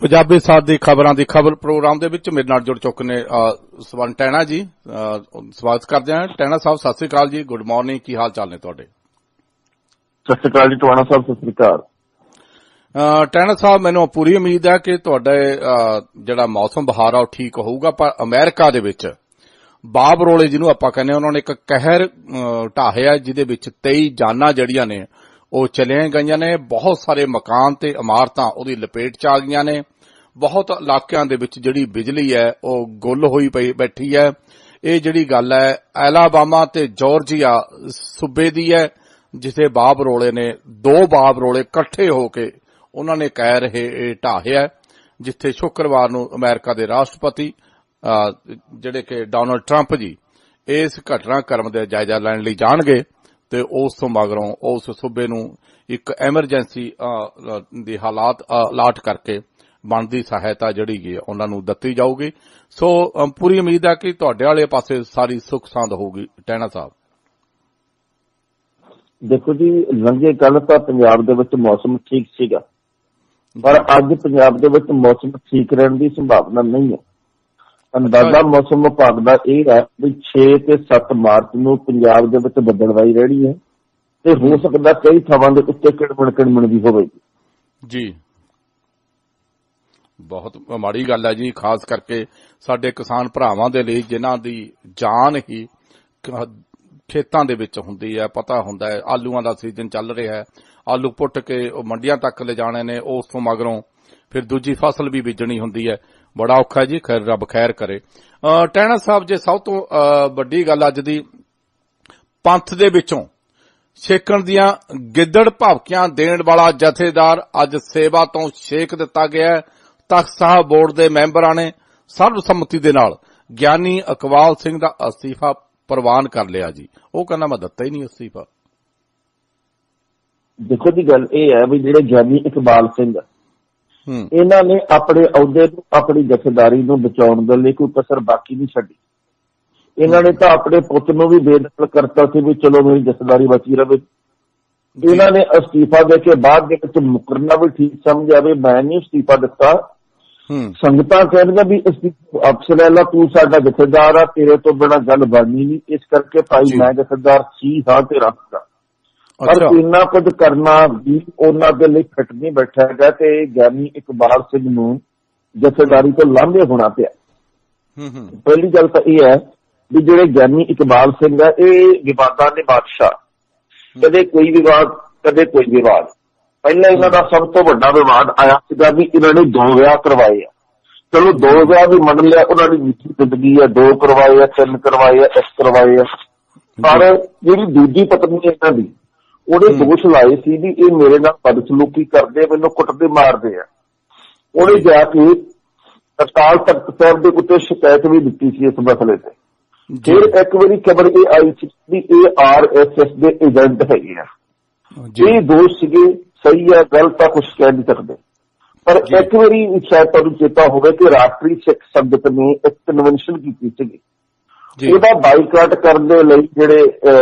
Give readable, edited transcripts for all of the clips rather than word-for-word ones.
पंजाबी साथ दी खबरां दी खबर प्रोग्राम दे विच मेरे नाल जुड़ चुके ने स्वर्ण टैना जी। स्वागत करते हैं टैना साहब, सत श्री अकाल जी, गुड मॉर्निंग, की हाल चाल ने तुहाडे? सत श्री अकाल जी टवाणा साहब, सत श्री अकाल। टैना साहब, मैनूं पूरी उम्मीद है कि तुहाडे जिहड़ा मौसम बहार आ ठीक होऊगा, पर अमेरिका दे विच बाब रोले जिन्हों आपां कहने उन्होंने एक कहर ढाहिआ जिहदे विच 23 जानां जिहड़ियां ने ਉਹ ਚਲੀਆਂ ਗਈਆਂ ਨੇ। ਬਹੁਤ ਸਾਰੇ ਮਕਾਨ ਤੇ ਇਮਾਰਤਾਂ ਉਹਦੀ ਲਪੇਟ ਚ ਆ ਗਈਆਂ ਨੇ। ਬਹੁਤ ਇਲਾਕਿਆਂ ਦੇ ਵਿੱਚ ਜਿਹੜੀ ਬਿਜਲੀ ਹੈ ਉਹ ਗੁੱਲ ਹੋਈ ਪਈ ਬੈਠੀ ਹੈ। ਇਹ ਜਿਹੜੀ ਗੱਲ ਹੈ ਐਲਾਬਾਮਾ ਤੇ ਜਾਰਜੀਆ ਸੂਬੇ ਦੀ ਹੈ, ਜਿਥੇ ਬਾਬ ਰੋਲੇ ਨੇ, ਦੋ ਬਾਬ ਰੋਲੇ ਇਕੱਠੇ ਹੋ ਕੇ ਉਹਨਾਂ ਨੇ ਕਹਿਰ ਇਹ ਢਾਹਿਆ, ਜਿੱਥੇ ਸ਼ੁੱਕਰਵਾਰ ਨੂੰ ਅਮਰੀਕਾ ਦੇ ਰਾਸ਼ਟਰਪਤੀ ਜਿਹੜੇ ਕਿ ਡੋਨਾਲਡ ਟਰੰਪ ਜੀ ਇਸ ਘਟਨਾਕ੍ਰਮ ਦੇ ਜਾਇਜ਼ਾ ਲੈਣ ਲਈ ਜਾਣਗੇ ਤੇ ਉਸ ਤੋਂ ਮਗਰੋਂ ਉਸ ਸੂਬੇ ਨੂੰ ਇੱਕ ਐਮਰਜੈਂਸੀ ਦੀ ਹਾਲਾਤ ਅਲਾਟ ਕਰਕੇ ਬਣਦੀ ਸਹਾਇਤਾ ਜਿਹੜੀ ਹੈ ਉਹਨਾਂ ਨੂੰ ਦਿੱਤੀ ਜਾਊਗੀ। ਸੋ ਪੂਰੀ ਉਮੀਦ ਹੈ ਕਿ ਤੁਹਾਡੇ ਵਾਲੇ ਪਾਸੇ ਸਾਰੀ ਸੁੱਖ ਸਾਂਦ ਹੋਊਗੀ। ਟੈਣਾ ਸਾਹਿਬ ਦੇਖੋ ਜੀ, ਲੰਘੇ ਕੱਲ ਤਾਂ ਪੰਜਾਬ ਦੇ ਵਿੱਚ ਮੌਸਮ ਠੀਕ ਸੀਗਾ, ਪਰ ਅੱਜ ਪੰਜਾਬ ਦੇ ਵਿੱਚ ਮੌਸਮ ਠੀਕ ਰਹਿਣ ਦੀ ਸੰਭਾਵਨਾ ਨਹੀਂ ਹੈ। ਅੰਦਾਜ਼ਾ ਮੌਸਮ ਵਿਭਾਗ ਦਾ ਇਹ ਹੈ ਵੀ 6 ਤੇ 7 ਮਾਰਚ ਨੂੰ ਪੰਜਾਬ ਦੇ ਵਿੱਚ ਬੱਦਲਵਾਈ ਰਹਿਣੀ ਹੈ ਤੇ ਹੋ ਸਕਦਾ ਕਈ ਥਾਵਾਂ ਦੇ ਉੱਤੇ ਕਿਣਮਣ ਵੀ ਹੋਵੇਗੀ। ਜੀ ਬਹੁਤ ਮਾੜੀ ਗੱਲ ਹੈ ਜੀ, ਖਾਸ ਕਰਕੇ ਸਾਡੇ ਕਿਸਾਨ ਭਰਾਵਾਂ ਦੇ ਲਈ ਜਿਨ੍ਹਾਂ ਦੀ ਜਾਨ ਹੀ ਖੇਤਾਂ ਦੇ ਵਿੱਚ ਹੁੰਦੀ ਹੈ। ਪਤਾ ਹੁੰਦਾ ਹੈ ਆਲੂਆਂ ਦਾ ਸੀਜ਼ਨ ਚੱਲ ਰਿਹਾ ਹੈ, ਆਲੂ ਪੁੱਟ ਕੇ ਉਹ ਮੰਡੀਆਂ ਤੱਕ ਲਿਜਾਣੇ ਨੇ, ਉਸ ਤੋਂ ਮਗਰੋਂ ਫਿਰ ਦੂਜੀ ਫਸਲ ਵੀ ਬੀਜਣੀ ਹੁੰਦੀ ਹੈ। ਬੜਾ ਔਖਾ ਜੀ, ਖੈਰ ਰੱਬ ਖੈਰ ਕਰੇ। ਟੈਣਾ ਸਾਹਿਬ, ਜੇ ਸਭ ਤੋਂ ਵੱਡੀ ਗੱਲ ਅੱਜ ਦੀ ਪੰਥ ਦੇ ਵਿੱਚੋਂ ਛੇਕਣ ਦੀਆਂ ਗਿੱਦੜ ਭਾਵਕੀਆਂ ਦੇਣ ਵਾਲਾ ਜਥੇਦਾਰ ਅੱਜ ਸੇਵਾ ਤੋਂ ਛੇਕ ਦਿੱਤਾ ਗਿਆ। ਤਖ਼ਤ ਸਾਹਿਬ ਬੋਰਡ ਦੇ ਮੈਂਬਰਾਂ ਨੇ ਸਰਬਸੰਮਤੀ ਦੇ ਨਾਲ ਗਿਆਨੀ ਇਕਬਾਲ ਸਿੰਘ ਦਾ ਅਸਤੀਫਾ ਪ੍ਰਵਾਨ ਕਰ ਲਿਆ ਜੀ। ਉਹ ਕਹਿੰਦਾ ਮੈਂ ਦਿੱਤਾ ਹੀ ਨਹੀਂ ਅਸਤੀਫਾ। ਦੇਖੋ ਜੀ, ਗੱਲ ਇਹ ਹੈ ਵੀ ਜਿਹੜੇ ਗਿਆਨੀ ਇਕਬਾਲ ਸਿੰਘ ਇਹਨਾਂ ਨੇ ਆਪਣੇ ਅਹੁਦੇ ਨੂੰ, ਆਪਣੀ ਜਥੇਦਾਰੀ ਨੂੰ ਬਚਾਉਣ ਦੇ ਲਈ ਕੋਈ ਕਸਰ ਬਾਕੀ ਨਹੀਂ ਛੱਡੀ। ਇਹਨਾਂ ਨੇ ਤਾਂ ਆਪਣੇ ਪੁੱਤ ਨੂੰ ਵੀ ਬੇਦਖਲ ਕਰਤਾ ਸੀ ਵੀ ਚਲੋ ਮੇਰੀ ਜਥੇਦਾਰੀ ਬਚੀ ਰਵੇ। ਇਹਨਾਂ ਨੇ ਅਸਤੀਫਾ ਦੇ ਕੇ ਬਾਅਦ ਦੇ ਵਿੱਚ ਮੁਕਰਨਾ ਵੀ ਠੀਕ ਸਮਝਿਆ ਵੀ ਮੈਂ ਨਹੀਂ ਅਸਤੀਫਾ ਦਿੱਤਾ। ਸੰਗਤਾਂ ਕਹਿੰਦੀਆਂ ਵੀ ਅਫਸਰ ਲੈ, ਤੂੰ ਸਾਡਾ ਜਥੇਦਾਰ ਆ, ਤੇਰੇ ਤੋਂ ਬਿਨਾਂ ਗੱਲ ਬਣਨੀ ਨਹੀਂ, ਇਸ ਕਰਕੇ ਭਾਈ ਮੈਂ ਜਥੇਦਾਰ ਸੀ ਹਾਂ ਤੇ ਰੱਖਦਾ। ਪਰ ਇੰਨਾ ਕੁਝ ਕਰਨਾ ਵੀ ਉਹਨਾਂ ਦੇ ਲਈ ਫਿੱਟ ਨਹੀਂ ਬੈਠਾ ਹੈਗਾ ਤੇ ਗਿਆਨੀ ਇਕਬਾਲ ਸਿੰਘ ਨੂੰ ਜਥੇਦਾਰੀ ਤੋਂ ਲਾਂਭੇ ਹੋਣਾ ਪਿਆ। ਪਹਿਲੀ ਗੱਲ ਤਾਂ ਇਹ ਹੈ ਵੀ ਜਿਹੜੇ ਗਿਆਨੀ ਇਕਬਾਲ ਸਿੰਘ ਹੈ ਇਹ ਵਿਵਾਦਾਂ ਦੇ ਬਾਦਸ਼ਾਹ, ਕਦੇ ਕੋਈ ਵਿਵਾਦ ਕਦੇ ਕੋਈ ਵਿਵਾਦ। ਪਹਿਲਾਂ ਇਹਨਾਂ ਦਾ ਸਭ ਤੋਂ ਵੱਡਾ ਵਿਵਾਦ ਆਇਆ ਸੀਗਾ ਵੀ ਇਹਨਾਂ ਨੇ 2 ਵਿਆਹ ਕਰਵਾਏ ਆ। ਚਲੋ 2 ਵਿਆਹ ਵੀ ਮੰਨ ਲਿਆ, ਉਹਨਾਂ ਦੀ ਨਿੱਜੀ ਜ਼ਿੰਦਗੀ ਆ, 2 ਕਰਵਾਏ ਆ, 3 ਕਰਵਾਏ ਆ, 1 ਕਰਵਾਏ ਆ। ਪਰ ਜਿਹੜੀ ਦੂਜੀ ਪਤਨੀ ਇਹਨਾਂ ਦੀ, ਉਹਨੇ ਦੋਸ਼ ਲਾਏ ਸੀ ਵੀ ਇਹ ਮੇਰੇ ਨਾਲ ਬਦਸਲੂਕੀ ਕਰਦੇ, ਮੈਨੂੰ ਕੁੱਟਦੇ ਮਾਰਦੇ ਆ। ਉਹਨੇ ਜਾ ਕੇ ਅਕਾਲ ਤਖ਼ਤ ਸਾਹਿਬ ਦੇ ਉੱਤੇ ਸ਼ਿਕਾਇਤ ਵੀ ਦਿੱਤੀ ਸੀ ਇਸ ਮਸਲੇ ਤੇ। ਫਿਰ ਇੱਕ ਵਾਰੀ ਖਬਰ ਇਹ ਆਈ ਸੀ ਵੀ ਇਹ RSS ਦੇ ਏਜੰਟ ਹੈਗੇ ਆ। ਇਹ ਦੋਸ਼ ਸੀਗੇ, ਸਹੀ ਆ, ਗਲਤ ਆ, ਕੁਛ ਕਹਿ ਨਹੀਂ ਸਕਦੇ। ਪਰ ਇੱਕ ਵਾਰੀ ਸ਼ਾਇਦ ਤੁਹਾਨੂੰ ਚੇਤਾ ਹੋਵੇ ਕਿ ਰਾਸ਼ਟਰੀ ਸਿੱਖ ਸੰਗਤ ਨੇ ਇੱਕ ਕਨਵੈਨਸ਼ਨ ਕੀਤੀ ਸੀਗੀ, ਇਹਦਾ ਬਾਈਕਾਟ ਕਰਨ ਦੇ ਲਈ ਜਿਹੜੇ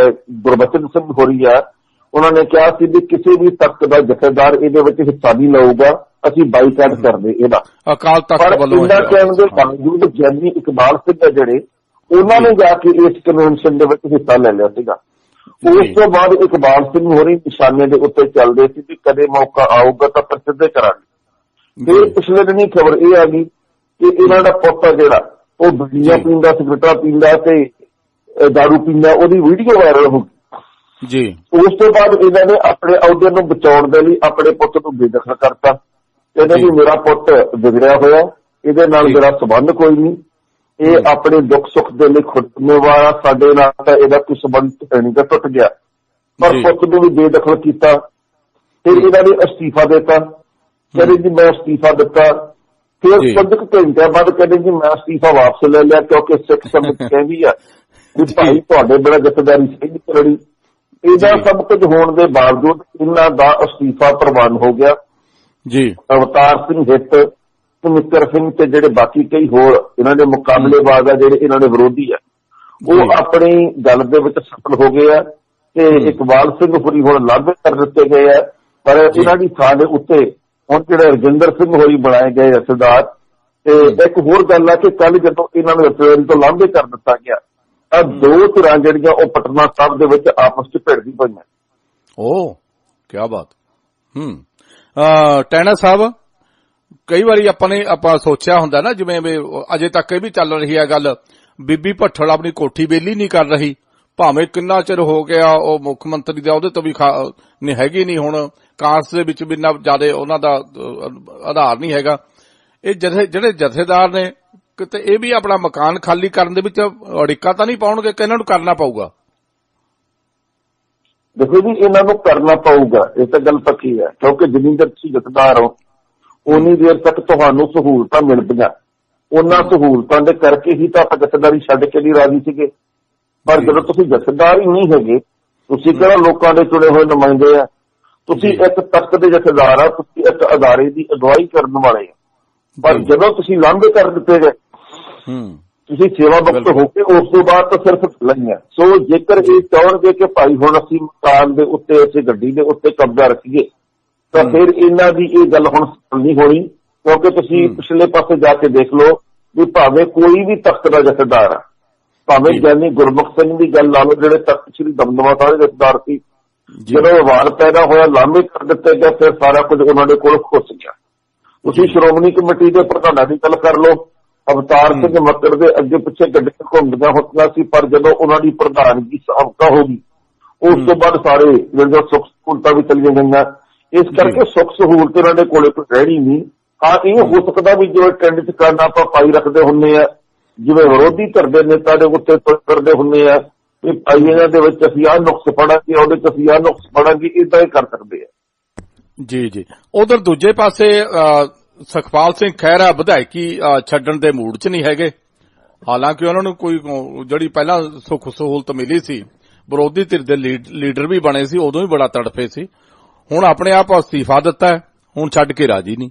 ਗੁਰਬਚਨ ਸਿੰਘ ਹੋਰੀ ਆ, ਉਹਨਾਂ ਨੇ ਕਿਹਾ ਸੀ ਵੀ ਕਿਸੇ ਵੀ ਤਖਤ ਦਾ ਜਥੇਦਾਰ ਇਹਦੇ ਵਿੱਚ ਹਿੱਸਾ ਨਹੀਂ ਲਊਗਾ, ਅਸੀਂ ਬਾਈਕਾਟ ਕਰਦੇ ਇਹਦਾ। ਅਕਾਲ ਤਖ਼ਤ ਵੱਲੋਂ ਇਹਨਾਂ ਕਹਿਣ ਦੇ ਬਾਵਜੂਦ ਗਿਆਨੀ ਇਕਬਾਲ ਸਿੰਘ ਆ ਜਿਹੜੇ, ਉਹਨਾਂ ਨੇ ਜਾ ਕੇ ਇਸ ਕਨਵੈਨਸ਼ਨ ਦੇ ਵਿੱਚ ਹਿੱਸਾ ਲੈ ਲਿਆ ਸੀਗਾ। ਉਸ ਤੋਂ ਬਾਅਦ ਇਕਬਾਲ ਸਿੰਘ ਹੋਰੀ ਨਿਸ਼ਾਨੇ ਦੇ ਉੱਤੇ ਚੱਲਦੇ ਸੀ ਵੀ ਕਦੇ ਮੌਕਾ ਆਊਗਾ ਤਾਂ ਪ੍ਰਸਿੱਧ ਕਰਾਂਗੇ। ਫਿਰ ਪਿਛਲੇ ਦਿਨੀ ਖਬਰ ਇਹ ਆ ਗਈ ਕਿ ਇਹਨਾਂ ਦਾ ਪੁੱਤ ਜਿਹੜਾ ਉਹ ਬੀੜੀਆਂ ਪੀਂਦਾ, ਸਿਗਰਟਾਂ ਪੀਂਦਾ ਤੇ ਦਾਰੂ ਪੀਂਦਾ, ਉਹਦੀ ਵੀਡੀਓ ਵਾਇਰਲ ਹੋ ਗਈ ਜੀ। ਉਸ ਤੋਂ ਬਾਅਦ ਇਹਨਾਂ ਨੇ ਆਪਣੇ ਅਹੁਦੇ ਨੂੰ ਬਚਾਉਣ ਦੇ ਲਈ ਆਪਣੇ ਪੁੱਤ ਨੂੰ ਬੇਦਖਲ ਕਰਤਾ। ਕਹਿੰਦੇ ਵੀ ਮੇਰਾ ਪੁੱਤ ਵਿਗੜਿਆ ਹੋਇਆ, ਇਹਦੇ ਨਾਲ ਮੇਰਾ ਸੰਬੰਧ ਕੋਈ ਨਹੀਂ, ਇਹ ਆਪਣੇ ਦੁੱਖ ਸੁੱਖ ਦੇ ਲਈ ਖੁਦ ਜ਼ਿੰਮੇਵਾਰ ਆ, ਸਾਡੇ ਨਾਲ ਤਾਂ ਇਹਦਾ ਕੋਈ ਸੰਬੰਧ ਨਹੀਂ, ਤਾਂ ਟੁੱਟ ਗਿਆ। ਪਰ ਪੁੱਤ ਨੂੰ ਵੀ ਬੇਦਖਲ ਕੀਤਾ। ਫਿਰ ਇਹਨਾਂ ਨੇ ਅਸਤੀਫਾ ਦਿੱਤਾ। ਕਹਿੰਦੇ ਜੀ ਮੈਂ ਅਸਤੀਫਾ ਦਿੱਤਾ। ਫਿਰ ਕੁਝ ਘੰਟਿਆਂ ਬਾਅਦ ਕਹਿੰਦੇ ਜੀ ਮੈਂ ਅਸਤੀਫਾ ਵਾਪਸ ਲੈ ਲਿਆ, ਕਿਉਂਕਿ ਸਿੱਖ ਸੰਗਤ ਕਹਿੰਦੀ ਆ ਵੀ ਭਾਈ ਤੁਹਾਡੇ ਬਿਨਾਂ ਜਥੇਦਾਰੀ ਸਹੀ ਨਹੀਂ ਚੱਲਣੀ। ਇਹਦਾ ਸਭ ਕੁਝ ਹੋਣ ਦੇ ਬਾਵਜੂਦ ਇਹਨਾਂ ਦਾ ਅਸਤੀਫਾ ਪ੍ਰਵਾਨ ਹੋ ਗਿਆ ਜੀ। ਅਵਤਾਰ ਸਿੰਘ ਹਿੱਤ, ਮਿੱਤਰ ਸਿੰਘ ਤੇ ਜਿਹੜੇ ਬਾਕੀ ਕਈ ਹੋਰ ਇਹਨਾਂ ਦੇ ਮੁਕਾਬਲੇਬਾਜ਼ ਆ, ਜਿਹੜੇ ਇਹਨਾਂ ਦੇ ਵਿਰੋਧੀ ਆ, ਉਹ ਆਪਣੀ ਗੱਲ ਦੇ ਵਿੱਚ ਸਫਲ ਹੋ ਗਏ ਆ ਤੇ ਇਕਬਾਲ ਸਿੰਘ ਹੋਰੀ ਹੁਣ ਲਾਂਭੇ ਕਰ ਦਿੱਤੇ ਗਏ ਆ। ਪਰ ਇਹਨਾਂ ਦੀ ਥਾਂ ਦੇ ਉੱਤੇ ਹੁਣ ਜਿਹੜੇ ਰਜਿੰਦਰ ਸਿੰਘ ਹੋਰੀ ਬਣਾਏ ਗਏ ਜਥੇਦਾਰ, ਤੇ ਇੱਕ ਹੋਰ ਗੱਲ ਆ ਕਿ ਕੱਲ ਜਦੋਂ ਇਹਨਾਂ ਨੂੰ ਜਥੇਦਾਰੀ ਤੋਂ ਲਾਂਭੇ ਕਰ ਦਿੱਤਾ ਗਿਆ ਤਾਂ ਦੋ ਧਿਰਾਂ ਜਿਹੜੀਆਂ ਉਹ ਪਟਨਾ ਸਾਹਿਬ ਦੇ ਵਿੱਚ ਆਪਸ ਚ ਭਿੜਦੀ ਪਈਆਂ। ਓ ਕੀ ਬਾਤ। ਟਹਿਣਾ ਸਾਹਿਬ, ਕਈ ਵਾਰੀ ਆਪਾਂ ਸੋਚਿਆ ਹੁੰਦਾ ਨਾ, ਜਿਵੇਂ ਅਜੇ ਤੱਕ ਇਹ ਵੀ ਚੱਲ ਰਹੀ ਹੈ ਗੱਲ, ਬੀਬੀ ਭੱਠਲ ਆਪਣੀ ਕੋਠੀ ਵਿਹਲੀ ਨਹੀਂ ਕਰ ਰਹੀ, ਭਾਵੇਂ ਕਿੰਨਾ ਚਿਰ ਹੋ ਗਿਆ ਉਹ ਮੁੱਖ ਮੰਤਰੀ ਦਾ ਉਹਦੇ ਤੋਂ ਵੀ ਨਹੀਂ ਹੈਗੀ, ਨਹੀਂ ਹੁਣ ਕਾਂਗਰਸ ਦੇ ਵਿੱਚ ਵੀ ਇੰਨਾ ਜ਼ਿਆਦਾ ਉਹਨਾਂ ਦਾ ਆਧਾਰ ਨਹੀਂ ਹੈਗਾ। ਇਹ ਜਿਹੜੇ ਜਥੇਦਾਰ ਨੇ ਕਿਤੇ ਇਹ ਵੀ ਆਪਣਾ ਮਕਾਨ ਖਾਲੀ ਕਰਨ ਦੇ ਵਿੱਚ ਅੜਿੱਕਾ ਤਾਂ ਨਹੀਂ ਪਾਉਣਗੇ ਕਿ ਇਹਨਾਂ ਨੂੰ ਕਰਨਾ ਪਊਗਾ? ਦੇਖੋ ਜੀ, ਇਹਨਾਂ ਨੂੰ ਕਰਨਾ ਪਊਗਾ, ਇਹ ਤਾਂ ਗੱਲ ਪੱਕੀ ਹੈ, ਕਿਉਂਕਿ ਜਿੰਨੀ ਦੇਰ ਤੁਸੀਂ ਜਥੇਦਾਰ ਹੋ ਉਨੀ ਦੇਰ ਤੱਕ ਤੁਹਾਨੂੰ ਸਹੂਲਤਾਂ ਮਿਲਦੀਆਂ। ਉਹਨਾਂ ਸਹੂਲਤਾਂ ਦੇ ਕਰਕੇ ਹੀ ਤਾਂ ਆਪਾਂ ਜਥੇਦਾਰੀ ਛੱਡ ਕੇ ਨਹੀਂ ਰਾਜੀ ਸੀਗੇ। ਪਰ ਜਦੋਂ ਤੁਸੀਂ ਜਥੇਦਾਰ ਹੀ ਨਹੀਂ ਹੈਗੇ, ਤੁਸੀਂ ਕਿਹੜਾ ਲੋਕਾਂ ਦੇ ਚੁਣੇ ਹੋਏ ਨੁਮਾਇੰਦੇ ਆ, ਤੁਸੀਂ ਇੱਕ ਤਖਤ ਦੇ ਜਥੇਦਾਰ ਆ, ਤੁਸੀਂ ਇੱਕ ਅਦਾਰੇ ਦੀ ਅਗਵਾਈ ਕਰਨ ਵਾਲੇ ਆ। ਪਰ ਜਦੋਂ ਤੁਸੀਂ ਲਾਂਭੇ ਕਰ ਦਿੱਤੇ ਗਏ, ਤੁਸੀਂ ਸੇਵਾ ਮੁਕਤ ਹੋ ਕੇ ਉਸ ਤੋਂ ਬਾਅਦ ਤਾਂ ਸਿਰਫ ਲਈਆਂ। ਸੋ ਜੇਕਰ ਇਹ ਚਾਹਣਗੇ ਕਿ ਭਾਈ ਹੁਣ ਅਸੀਂ ਮਕਾਨ ਦੇ ਉੱਤੇ, ਅਸੀਂ ਗੱਡੀ ਦੇ ਉੱਤੇ ਕਬਜ਼ਾ ਰੱਖੀਏ, ਤਾਂ ਫਿਰ ਇਹਨਾਂ ਦੀ ਇਹ ਗੱਲ ਹੁਣ ਨਹੀਂ ਹੋਣੀ। ਕਿਉਂਕਿ ਤੁਸੀਂ ਪਿਛਲੇ ਪਾਸੇ ਜਾ ਕੇ ਦੇਖ ਲਓ ਵੀ ਭਾਵੇਂ ਕੋਈ ਵੀ ਤਖਤ ਦਾ ਜਥੇਦਾਰ ਆ, ਭਾਵੇਂ ਗਿਆਨੀ ਗੁਰਮੁਖ ਸਿੰਘ ਦੀ ਗੱਲ ਲਾ ਲਓ, ਜਿਹੜੇ ਤਖਤ ਸ੍ਰੀ ਦਮਦਮਾ ਸਾਹਿਬ ਦੇ ਜਥੇਦਾਰ ਸੀ, ਜਦੋਂ ਵਿਵਾਦ ਪੈਦਾ ਹੋਇਆ ਲਾਂਭੇ ਕਰ ਦਿੱਤੇ ਗਏ, ਫਿਰ ਸਾਰਾ ਕੁਝ ਉਹਨਾਂ ਦੇ ਕੋਲ ਖੁੱਸ ਗਿਆ। ਤੁਸੀਂ ਸ਼੍ਰੋਮਣੀ ਕਮੇਟੀ ਦੇ ਪ੍ਰਧਾਨਾਂ ਦੀ ਗੱਲ ਕਰ ਲਓ, ਅਵਤਾਰ ਸਿੰਘ ਮੱਕੜ ਦੇ ਅੱਗੇ ਪਿੱਛੇ ਗੱਡੀਆਂ ਘੁੰਮਦੀਆਂ ਹੁੰਦੀਆਂ ਸੀ, ਪਰ ਜਦੋਂ ਉਹਨਾਂ ਦੀ ਪ੍ਰਧਾਨਗੀ ਸਾਬਕਾ ਹੋ ਗਈ, ਉਸ ਤੋਂ ਬਾਅਦ ਸਾਰੇ ਜਿਹੜੇ ਸੁੱਖ ਸਹੂਲਤਾਂ ਵੀ ਚਲੀਆਂ ਗਈਆਂ। ਇਸ ਕਰਕੇ ਸੁੱਖ ਸਹੂਲਤ ਇਹਨਾਂ ਦੇ ਕੋਲੇ ਕੋਈ ਰਹਿਣੀ ਨਹੀਂ। ਹਾਂ, ਇਹ ਹੋ ਸਕਦਾ ਵੀ ਜਿਵੇਂ ਟ੍ਰੈਂਡ ਚ ਕਰਨਾ ਆਪਾਂ ਪਾਈ ਰੱਖਦੇ ਹੁੰਦੇ ਆ, ਜਿਵੇਂ ਵਿਰੋਧੀ ਧਿਰ ਦੇ ਨੇਤਾ ਦੇ ਉੱਤੇ ਕਰਦੇ ਹੁੰਦੇ ਆ ਵੀ ਭਾਈ ਇਹਨਾਂ ਦੇ ਵਿੱਚ ਅਸੀਂ ਆਹ ਨੁਕਸ ਫੜਾਂਗੇ, ਉਹਦੇ ਚ ਅਸੀਂ ਆਹ ਨੁਕਸ ਫੜਾਂਗੇ, ਏਦਾਂ ਹੀ ਕਰ ਸਕਦੇ ਆ। ਜੀ ਜੀ। ਉਧਰ ਦੂਜੇ ਪਾਸੇ ਸੁਖਪਾਲ ਸਿੰਘ ਖਹਿਰਾ ਵਿਧਾਇਕੀ ਛੱਡਣ ਦੇ ਮੂਡ 'ਚ ਨਹੀਂ ਹੈਗੇ। ਹਾਲਾਂਕਿ ਉਹਨਾਂ ਨੂੰ ਕੋਈ ਜਿਹੜੀ ਪਹਿਲਾਂ ਸੁੱਖ ਸਹੂਲਤ ਮਿਲੀ ਸੀ, ਵਿਰੋਧੀ ਧਿਰ ਦੇ ਲੀਡਰ ਵੀ ਬਣੇ ਸੀ, ਉਦੋਂ ਹੀ ਬੜਾ ਤੜਫੇ ਸੀ। ਹੁਣ ਆਪਣੇ ਆਪ ਅਸਤੀਫਾ ਦਿੱਤਾ, ਹੁਣ ਛੱਡ ਕੇ ਰਾਜੀ ਨਹੀਂ।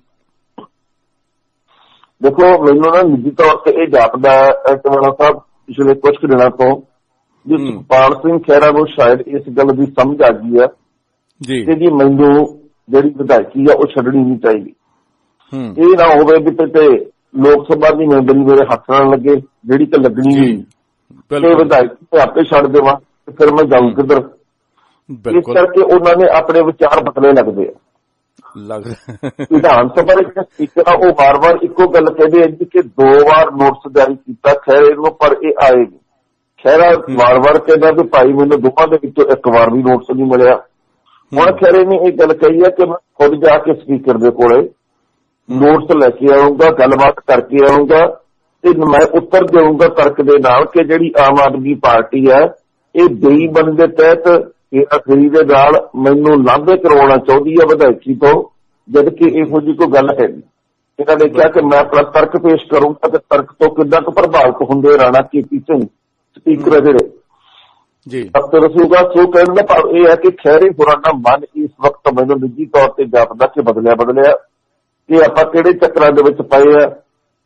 ਦੇਖੋ, ਮੈਨੂੰ ਨਾ ਨਿੱਜੀ ਤੌਰ ਤੇ ਇਹ ਜਾਪਦਾ ਟਿਵਾਣਾ ਸਾਹਿਬ ਪਿਛਲੇ ਕੁਝ ਦਿਨਾਂ ਤੋਂ ਵੀ ਸੁਖਪਾਲ ਸਿੰਘ ਖਹਿਰਾ ਨੂੰ ਸ਼ਾਇਦ ਇਸ ਗੱਲ ਦੀ ਸਮਝ ਆ ਗਈ ਹੈ ਕਿ ਜੀ ਮੈਨੂੰ ਜਿਹੜੀ ਵਿਧਾਇਕੀ ਆ ਉਹ ਛੱਡਣੀ ਨਹੀਂ ਚਾਹੀਦੀ। ਇਹ ਨਾ ਹੋਵੇ ਵੀ ਤੇ ਲੋਕ ਸਭਾ ਦੀ ਮੈਂਬਰੀ ਮੇਰੇ ਹੱਥ ਨਾਲ ਲੱਗੇ, ਜਿਹੜੀ ਕਿ ਲੱਗਣੀ ਨਹੀਂ, ਤੇ ਵਿਧਾਇਕੀ ਆਪੇ ਛੱਡ ਦੇਵਾਂ ਤੇ ਫਿਰ ਮੈਂ ਜਾਊਂ ਕਿੱਧਰ। ਇਸ ਕਰਕੇ ਉਹਨਾਂ ਨੇ ਆਪਣੇ ਵਿਚਾਰ ਬਦਲੇ ਲੱਗਦੇ ਆ। ਵਿਧਾਨ ਸਭਾ ਦੇ ਜਿਹੜੇ ਸਪੀਕਰ ਆ ਉਹ ਵਾਰ-ਵਾਰ ਇੱਕੋ ਗੱਲ ਕਹਿੰਦੇ ਆ ਜੀ ਕਿ 2 ਵਾਰ ਨੋਟਿਸ ਜਾਰੀ ਕੀਤਾ ਖਹਿਰੇ ਨੂੰ, ਪਰ ਇਹ ਆਏ ਨਹੀਂ। ਖਹਿਰਾ ਵਾਰ-ਵਾਰ ਕਹਿੰਦਾ ਵੀ ਭਾਈ ਮੈਨੂੰ ਦੋਵਾਂ ਦੇ ਵਿੱਚੋਂ ਇੱਕ ਵਾਰ ਵੀ ਨੋਟਿਸ ਨਹੀਂ ਮਿਲਿਆ। ਹੁਣ ਖਹਿਰੇ ਨੇ ਇਹ ਗੱਲ ਕਹੀ ਹੈ ਕਿ ਮੈਂ ਖੁਦ ਜਾ ਕੇ ਸਪੀਕਰ ਦੇ ਕੋਲੇ ਨੋਟਿਸ ਲੈ ਕੇ ਆਊਂਗਾ, ਗੱਲਬਾਤ ਕਰਕੇ ਆਊਂਗਾ ਤੇ ਮੈਂ ਉੱਤਰ ਦੇਊਂਗਾ ਤਰਕ ਦੇ ਨਾਲ ਕਿ ਜਿਹੜੀ ਆਮ ਆਦਮੀ ਪਾਰਟੀ ਹੈ ਇਹ ਬੇਈਮਾਨੀ ਦੇ ਤਹਿਤ ਅਖਰੀ ਦੇ ਨਾਲ ਮੈਨੂੰ ਲਾਂਭੇ ਕਰਵਾਉਣਾ ਚਾਹੁੰਦੀ ਹੈ ਵਿਧਾਇਕੀ ਤੋਂ, ਜਦਕਿ ਇਹੋ ਜਿਹੀ ਕੋਈ ਗੱਲ ਹੈ ਨਹੀਂ। ਇਹਨਾਂ ਨੇ ਕਿਹਾ ਕਿ ਮੈਂ ਆਪਣਾ ਤਰਕ ਪੇਸ਼ ਕਰੂੰਗਾ ਤੇ ਤਰਕ ਤੋਂ ਕਿੰਨਾ ਕੁ ਪ੍ਰਭਾਵਿਤ ਹੁੰਦੇ ਰਾਣਾ ਕੇਪੀ ਸਿੰਘ ਸਪੀਕਰ ਜਿਹੜੇ ਦਫ਼ਤਰ ਰਸੂਗਾ। ਸੋ ਕਹਿਣ ਦਾ ਭਾਵ ਇਹ ਹੈ ਕਿ ਖਹਿਰੇ ਹੋਰਾਂ ਦਾ ਮਨ ਇਸ ਵਕਤ ਮੈਨੂੰ ਨਿੱਜੀ ਤੌਰ ਤੇ ਜਾਪਦਾ ਕਿ ਬਦਲਿਆ ਕਿ ਆਪਾਂ ਕਿਹੜੇ ਚੱਕਰਾਂ ਦੇ ਵਿੱਚ ਪਏ ਆ।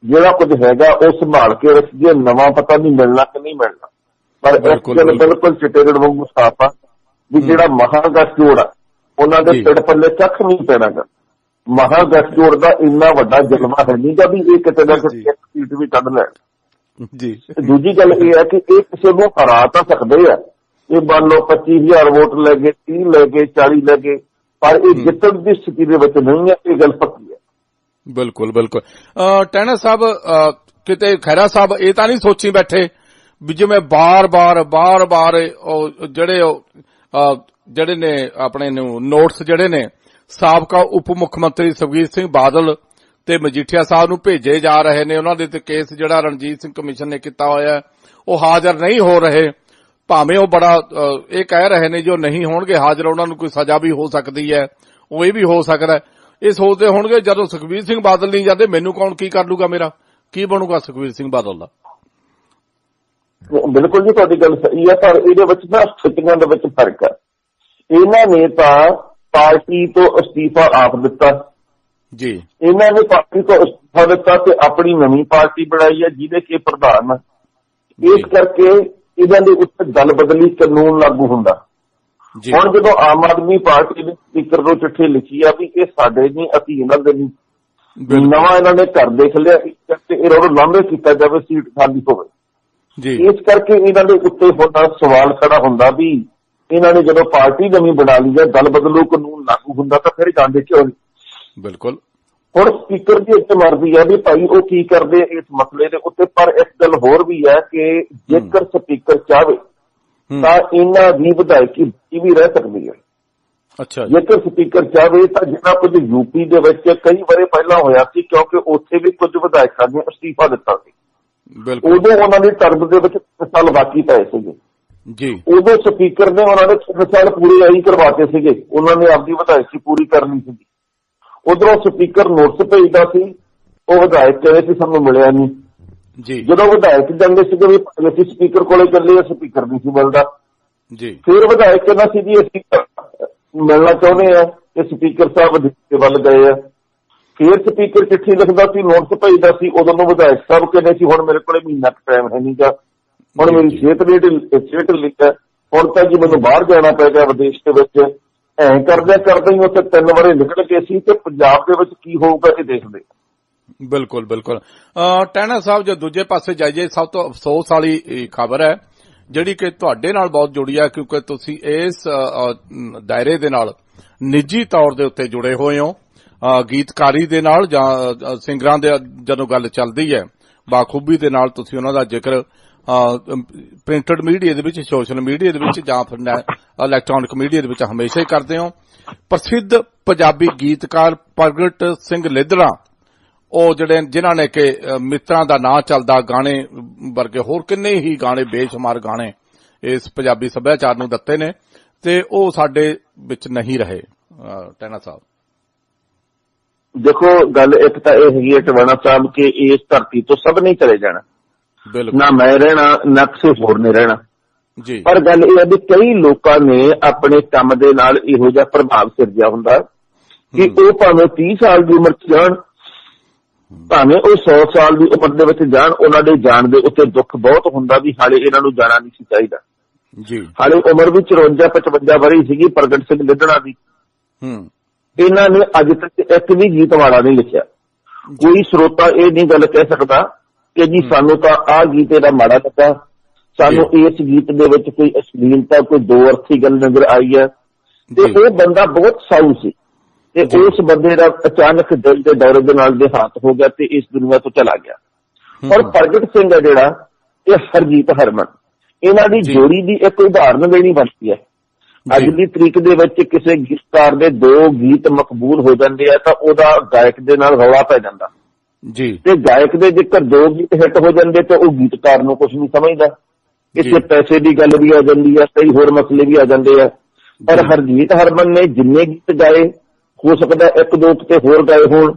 ਜਿਹੜਾ ਕੁਝ ਹੈਗਾ ਉਹ ਸੰਭਾਲ ਕੇ ਰੱਖੀਏ, ਨਵਾਂ ਪਤਾ ਨਹੀਂ ਮਿਲਣਾ ਕਿ ਨਹੀਂ ਮਿਲਣਾ। ਪਰ ਇਸ ਗੱਲ ਬਿਲਕੁਲ ਚਿੱਟੇ ਰੇਡ ਵਾਂਗੂ ਸਾਫ਼ ਆ ਵੀ ਜਿਹੜਾ ਮਹਾਗਠਜੋੜ ਆ ਉਹਨਾਂ ਦੇ ਪਿੰਡ ਪੱਲੇ ਕੱਖ ਨਹੀਂ ਪੈਣਾਗਾ। ਮਹਾਗਠਜੋੜ ਦਾ ਇੰਨਾ ਵੱਡਾ ਜਲਵਾ ਹੈ ਨਹੀਂਗਾ ਵੀ ਇਹ ਕਿਤੇ ਨਾ ਕਿਤੇ ਇੱਕ ਸੀਟ ਵੀ ਕੱਢ ਲੈਣ ਜੀ। ਦੂਜੀ ਗੱਲ ਇਹ ਹੈ ਕਿ ਇਹ ਕਿਸੇ ਨੂੰ ਹਰਾ ਤਾਂ ਸਕਦੇ ਆ, ਇਹ ਮੰਨ ਲਓ 25,000 ਵੋਟ ਲੈ ਗਏ, 30 ਲੈ ਗਏ, 40 ਲੈ ਗਏ, ਪਰ ਇਹ ਜਿੱਤਣ ਦੀ ਸਥਿਤੀ ਦੇ ਵਿੱਚ ਨਹੀਂ ਹੈ। ਇਹ ਗੱਲ ਪੱਕੀ ਹੈ। ਬਿਲਕੁਲ ਬਿਲਕੁਲ। ਟਹਿਣਾ ਸਾਹਿਬ, ਕਿਤੇ ਖਹਿਰਾ ਸਾਹਿਬ ਇਹ ਤਾਂ ਨਹੀਂ ਸੋਚੀ ਬੈਠੇ ਵੀ ਜਿਵੇਂ ਬਾਰ-ਬਾਰ ਜਿਹੜੇ ਨੇ ਆਪਣੇ ਨੂੰ ਨੋਟਿਸ ਜਿਹੜੇ ਨੇ ਸਾਬਕਾ ਉਪ ਮੁੱਖ ਮੰਤਰੀ ਸੁਖਬੀਰ ਸਿੰਘ ਬਾਦਲ ਤੇ ਮਜੀਠੀਆ ਸਾਹਿਬ ਨੂੰ ਭੇਜੇ ਜਾ ਰਹੇ ਨੇ, ਉਹਨਾਂ ਦੇ ਤੇ ਕੇਸ ਜਿਹੜਾ ਰਣਜੀਤ ਸਿੰਘ ਕਮਿਸ਼ਨ ਨੇ ਕੀਤਾ ਹੋਇਆ ਉਹ ਹਾਜ਼ਰ ਨਹੀਂ ਹੋ ਰਹੇ। ਭਾਵੇਂ ਉਹ ਬੜਾ ਇਹ ਕਹਿ ਰਹੇ ਨੇ ਜੋ ਨਹੀਂ ਹੋਣਗੇ ਹਾਜ਼ਰ ਉਹਨਾਂ ਨੂੰ ਕੋਈ ਸਜ਼ਾ ਵੀ ਹੋ ਸਕਦੀ ਹੈ, ਉਹ ਇਹ ਵੀ ਹੋ ਸਕਦਾ। ਇਹ ਸੋਚਦੇ ਹੋਣਗੇ ਜਦੋਂ ਸੁਖਬੀਰ ਸਿੰਘ ਬਾਦਲ ਨਹੀਂ ਜਾਂਦੇ ਮੈਨੂੰ ਕੌਣ ਕੀ ਕਰ ਲੂਗਾ, ਮੇਰਾ ਕੀ ਬਣੂਗਾ ਸੁਖਬੀਰ ਸਿੰਘ ਬਾਦਲ ਦਾ। ਬਿਲਕੁਲ ਜੀ, ਤੁਹਾਡੀ ਗੱਲ ਸਹੀ ਹੈ, ਪਰ ਇਹਦੇ ਵਿੱਚ ਨਾ ਸਥਿਤੀਆਂ ਦੇ ਵਿੱਚ ਫਰਕ ਹੈ। ਇਹਨਾਂ ਨੇ ਤਾਂ ਪਾਰਟੀ ਤੋਂ ਅਸਤੀਫਾ ਆਪ ਦਿੱਤਾ ਜੀ, ਇਹਨਾਂ ਨੇ ਪਾਰਟੀ ਤੋਂ ਅਸਤੀਫਾ ਦਿੱਤਾ ਤੇ ਆਪਣੀ ਨਵੀਂ ਪਾਰਟੀ ਬਣਾਈ ਹੈ ਜਿਹਦੇ ਕਿ ਪ੍ਰਧਾਨ। ਇਸ ਕਰਕੇ ਇਹਨਾਂ ਦੇ ਉੱਤੇ ਦਲ ਬਦਲੀ ਕਾਨੂੰਨ ਲਾਗੂ ਹੁੰਦਾ। ਹੁਣ ਜਦੋਂ ਆਮ ਆਦਮੀ ਪਾਰਟੀ ਨੇ ਸਪੀਕਰ ਨੂੰ ਚਿੱਠੀ ਲਿਖੀ ਆ ਵੀ ਇਹ ਸਾਡੇ ਨਹੀਂ, ਅਸੀਂ ਇਹਨਾਂ ਦੇ ਨਹੀਂ, ਨਵਾਂ ਇਹਨਾਂ ਨੇ ਘਰ ਦੇਖ ਲਿਆ, ਤੇ ਇਹਨਾਂ ਨੂੰ ਲਾਂਭੇ ਕੀਤਾ ਜਾਵੇ, ਸੀਟ ਖਾਲੀ ਹੋਵੇ। ਇਸ ਕਰਕੇ ਇਹਨਾਂ ਦੇ ਉੱਤੇ ਹੁਣ ਸਵਾਲ ਖੜਾ ਹੁੰਦਾ ਵੀ ਇਹਨਾਂ ਨੇ ਜਦੋਂ ਪਾਰਟੀ ਨਵੀਂ ਬਣਾ ਲਈ ਹੈ, ਦਲ ਬਦਲੂ ਕਾਨੂੰਨ ਲਾਗੂ ਹੁੰਦਾ ਤਾਂ ਫਿਰ ਜਾਂਦੇ ਕਿਉਂ ਨਹੀਂ। ਬਿਲਕੁਲ। ਹੁਣ ਸਪੀਕਰ ਦੀ ਇੱਥੇ ਮਰਜ਼ੀ ਹੈ ਵੀ ਭਾਈ ਉਹ ਕੀ ਕਰਦੇ ਇਸ ਮਸਲੇ ਦੇ ਉੱਤੇ। ਪਰ ਇੱਕ ਗੱਲ ਹੋਰ ਵੀ ਹੈ ਕਿ ਜੇਕਰ ਸਪੀਕਰ ਚਾਹੇ ਤਾਂ ਇਹਨਾਂ ਦੀ ਵਿਧਾਇਕੀ ਵੀ ਰਹਿ ਸਕਦੀ ਹੈ। ਅੱਛਾ, ਜੇਕਰ ਸਪੀਕਰ ਚਾਹੇ ਤਾਂ ਜਿੰਨਾ ਕੁਝ ਯੂਪੀ ਦੇ ਵਿੱਚ ਕਈ ਵਾਰੀ ਪਹਿਲਾਂ ਹੋਇਆ ਸੀ, ਕਿਉਂਕਿ ਉੱਥੇ ਵੀ ਕੁਝ ਵਿਧਾਇਕਾਂ ਨੇ ਅਸਤੀਫਾ ਦਿੱਤਾ ਸੀ, ਉਦੋਂ ਉਹਨਾਂ ਦੀ ਟਰਮ ਦੇ ਵਿੱਚ 3 ਸਾਲ ਬਾਕੀ ਪਏ ਸੀਗੇ ਜੀ। ਉਦੋਂ ਸਪੀਕਰ ਨੇ ਉਹਨਾਂ ਨੇ 3 ਸਾਲ ਪੂਰੇ ਆਹੀ ਕਰਵਾਤੇ ਸੀਗੇ, ਉਹਨਾਂ ਨੇ ਆਪਦੀ ਵਿਧਾਇਕੀ ਪੂਰੀ ਕਰਨੀ ਸੀ। ਉਧਰੋਂ ਸਪੀਕਰ ਨੋਟਿਸ ਭੇਜਦਾ ਸੀ, ਉਹ ਵਿਧਾਇਕ ਕਹਿੰਦੇ ਸੀ ਸਾਨੂੰ ਮਿਲਿਆ ਨਹੀਂ ਜੀ। ਜਦੋਂ ਵਿਧਾਇਕ ਜਾਂਦੇ ਸੀਗੇ ਵੀ ਅਸੀਂ ਸਪੀਕਰ ਕੋਲੇ ਚੱਲੇ, ਸਪੀਕਰ ਨਹੀਂ ਸੀ ਮਿਲਦਾ ਜੀ। ਫਿਰ ਵਿਧਾਇਕ ਕਹਿੰਦਾ ਸੀ ਜੀ ਅਸੀਂ ਮਿਲਣਾ ਚਾਹੁੰਦੇ ਆ, ਤੇ ਸਪੀਕਰ ਸਾਹਿਬ ਦੇ ਵੱਲ ਗਏ ਆ। ਫਿਰ ਸਪੀਕਰ ਚਿੱਠੀ ਲਿਖਦਾ ਸੀ, ਨੋਟਿਸ ਭੇਜਦਾ ਸੀ, ਉਦੋਂ ਨੂੰ ਵਿਧਾਇਕ ਸਾਹਿਬ ਕਹਿੰਦੇ ਸੀ ਹੁਣ ਮੇਰੇ ਕੋਲੇ ਮਹੀਨਾ ਟਾਈਮ ਹੈ ਨਹੀਂਗਾ, ਹੁਣ ਮੇਰੀ ਸਿਹਤ ਢਿੱਲੀ ਹੈ, ਹੁਣ ਤਾਂ ਜੀ ਮੈਨੂੰ ਬਾਹਰ ਜਾਣਾ ਪੈ ਗਿਆ ਵਿਦੇਸ਼ ਦੇ ਵਿੱਚ। ਐਂ ਕਰਦੇ ਹੀ ਉੱਥੇ 3 ਵਾਰੀ ਨਿਕਲ ਗਏ ਸੀ, ਤੇ ਪੰਜਾਬ ਦੇ ਵਿੱਚ ਕੀ ਹੋਊਗਾ ਇਹ ਦੇਖਦੇ। ਬਿਲਕੁਲ ਬਿਲਕੁਲ। ਟਹਿਣਾ ਸਾਹਿਬ, ਜੇ ਦੂਜੇ ਪਾਸੇ ਜਾਈਏ, ਸਭ ਤੋਂ ਅਫਸੋਸ ਵਾਲੀ ਖਬਰ ਹੈ ਜਿਹੜੀ ਕਿ ਤੁਹਾਡੇ ਨਾਲ ਬਹੁਤ ਜੁੜੀ ਹੈ, ਕਿਉਂਕਿ ਤੁਸੀਂ ਇਸ ਦਾਇਰੇ ਦੇ ਨਾਲ ਨਿੱਜੀ ਤੌਰ ਦੇ ਉੱਤੇ ਜੁੜੇ ਹੋਏ ਹੋ, ਗੀਤਕਾਰੀ ਦੇ ਨਾਲ ਜਾਂ ਸਿੰਗਰਾਂ ਦੇ ਜਦੋਂ ਗੱਲ ਚੱਲਦੀ ਹੈ ਬਾਖੂਬੀ ਦੇ ਨਾਲ ਤੁਸੀਂ ਉਹਨਾਂ ਦਾ ਜ਼ਿਕਰ ਪ੍ਰਿੰਟਡ ਮੀਡੀਆ ਦੇ ਵਿੱਚ, ਸੋਸ਼ਲ ਮੀਡੀਆ ਦੇ ਵਿੱਚ ਜਾਂ ਫਿਰ ਇਲੈਕਟ੍ਰੋਨਿਕ ਮੀਡੀਆ ਦੇ ਵਿੱਚ ਹਮੇਸ਼ਾ ਹੀ ਕਰਦੇ ਹੋ। ਪ੍ਰਸਿੱਧ ਪੰਜਾਬੀ ਗੀਤਕਾਰ ਪ੍ਰਗਟ ਸਿੰਘ ਲਿੱਧੜਾ, ਉਹ ਜਿਹੜੇ ਜਿਨ੍ਹਾਂ ਨੇ ਕਿ ਮਿੱਤਰਾਂ ਦਾ ਨਾਂ ਚੱਲਦਾ ਗਾਣੇ ਵਰਗੇ ਹੋਰ ਕਿੰਨੇ ਹੀ ਗਾਣੇ, ਬੇਸ਼ੁਮਾਰ ਗਾਣੇ ਇਸ ਪੰਜਾਬੀ ਸੱਭਿਆਚਾਰ ਨੂੰ ਦਿੱਤੇ ਨੇ, ਤੇ ਉਹ ਸਾਡੇ ਵਿੱਚ ਨਹੀਂ ਰਹੇ। ਟਹਿਣਾ ਸਾਹਿਬ, ਦੇਖੋ ਗੱਲ ਇੱਕ ਤਾਂ ਇਹ ਹੈਗੀ ਹੈ ਟਿਵਾਣਾ ਸਾਹਿਬ ਕਿ ਇਸ ਧਰਤੀ ਤੋਂ ਸਭ ਨਹੀਂ ਚਲੇ ਜਾਣਾ, ਨਾ ਮੈਂ ਰਹਿਣਾ ਨਾ ਕਿਸੇ ਹੋਰ ਨੇ ਰਹਿਣਾ ਜੀ। ਪਰ ਗੱਲ ਇਹ ਹੈ ਵੀ ਕਈ ਲੋਕਾਂ ਨੇ ਆਪਣੇ ਕੰਮ ਦੇ ਨਾਲ ਇਹੋ ਜਿਹਾ ਪ੍ਰਭਾਵ ਸਿਰਜਿਆ ਹੁੰਦਾ ਕਿ ਉਹ ਭਾਵੇਂ 30 ਸਾਲ ਦੀ ਉਮਰ 'ਚ ਜਾਣ, ਭਾਵੇਂ ਉਹ 100 ਸਾਲ ਦੀ ਉਮਰ ਦੇ ਵਿੱਚ ਜਾਣ, ਉਹਨਾਂ ਦੇ ਜਾਣ ਦੇ ਉੱਤੇ ਦੁੱਖ ਬਹੁਤ ਹੁੰਦਾ ਵੀ ਹਾਲੇ ਇਹਨਾਂ ਨੂੰ ਜਾਣਾ ਨਹੀਂ ਸੀ ਚਾਹੀਦਾ ਜੀ। ਹਾਲੇ ਉਮਰ ਵੀ 54-55 ਵਰ੍ਹੇ ਸੀਗੀ ਪ੍ਰਗਟ ਸਿੰਘ ਲਿੱਧੜਾ ਦੀ। ਇਹਨਾਂ ਨੇ ਅੱਜ ਤੱਕ ਇੱਕ ਵੀ ਗੀਤ ਮਾੜਾ ਨਹੀਂ ਲਿਖਿਆ। ਕੋਈ ਸਰੋਤਾ ਇਹ ਨਹੀਂ ਗੱਲ ਕਹਿ ਸਕਦਾ ਕਿ ਜੀ ਸਾਨੂੰ ਤਾਂ ਆਹ ਗੀਤ ਇਹਦਾ ਮਾੜਾ ਲੱਗਾ, ਸਾਨੂੰ ਇਸ ਗੀਤ ਦੇ ਵਿੱਚ ਕੋਈ ਅਸ਼ਲੀਲਤਾ, ਕੋਈ ਦੋ ਅਰਥੀ ਗੱਲ ਨਜ਼ਰ ਆਈ ਹੈ। ਤੇ ਉਹ ਬੰਦਾ ਬਹੁਤ ਸਾਊ ਸੀ, ਤੇ ਉਸ ਬੰਦੇ ਦਾ ਅਚਾਨਕ ਦਿਲ ਦੇ ਦੌਰੇ ਦੇ ਨਾਲ ਦੇਹਾਂਤ ਹੋ ਗਿਆ ਤੇ ਇਸ ਦੁਨੀਆ ਤੋਂ ਚਲਾ ਗਿਆ। ਔਰ ਪ੍ਰਗਟ ਸਿੰਘ ਹੈ ਜਿਹੜਾ, ਇਹ ਹਰਜੀਤ ਹਰਮਨ, ਇਹਨਾਂ ਦੀ ਜੋੜੀ ਦੀ ਇੱਕ ਉਦਾਹਰਨ ਦੇਣੀ ਬਣਦੀ ਹੈ। ਅੱਜ ਦੀ ਤਰੀਕ ਦੇ ਵਿੱਚ ਕਿਸੇ ਗੀਤਕਾਰ ਦੇ 2 ਗੀਤ ਮਕਬੂਲ ਹੋ ਜਾਂਦੇ ਆ ਤਾਂ ਉਹਦਾ ਗਾਇਕ ਦੇ ਨਾਲ ਰੌਲਾ ਪੈ ਜਾਂਦਾ ਜੀ। ਤੇ ਗਾਇਕ ਦੇ ਜੇਕਰ 2 ਗੀਤ ਹਿੱਟ ਹੋ ਜਾਂਦੇ ਤਾਂ ਉਹ ਗੀਤਕਾਰ ਨੂੰ ਕੁਝ ਨਹੀਂ ਸਮਝਦਾ, ਕਿਸੇ ਪੈਸੇ ਦੀ ਗੱਲ ਵੀ ਆ ਜਾਂਦੀ ਹੈ, ਕਈ ਹੋਰ ਮਸਲੇ ਵੀ ਆ ਜਾਂਦੇ ਆ। ਪਰ ਹਰਜੀਤ ਹਰਮਨ ਨੇ ਜਿੰਨੇ ਗੀਤ ਗਾਏ, ਹੋ ਸਕਦਾ 1-2 ਕਿਤੇ ਹੋਰ ਗਾਏ ਹੋਣ,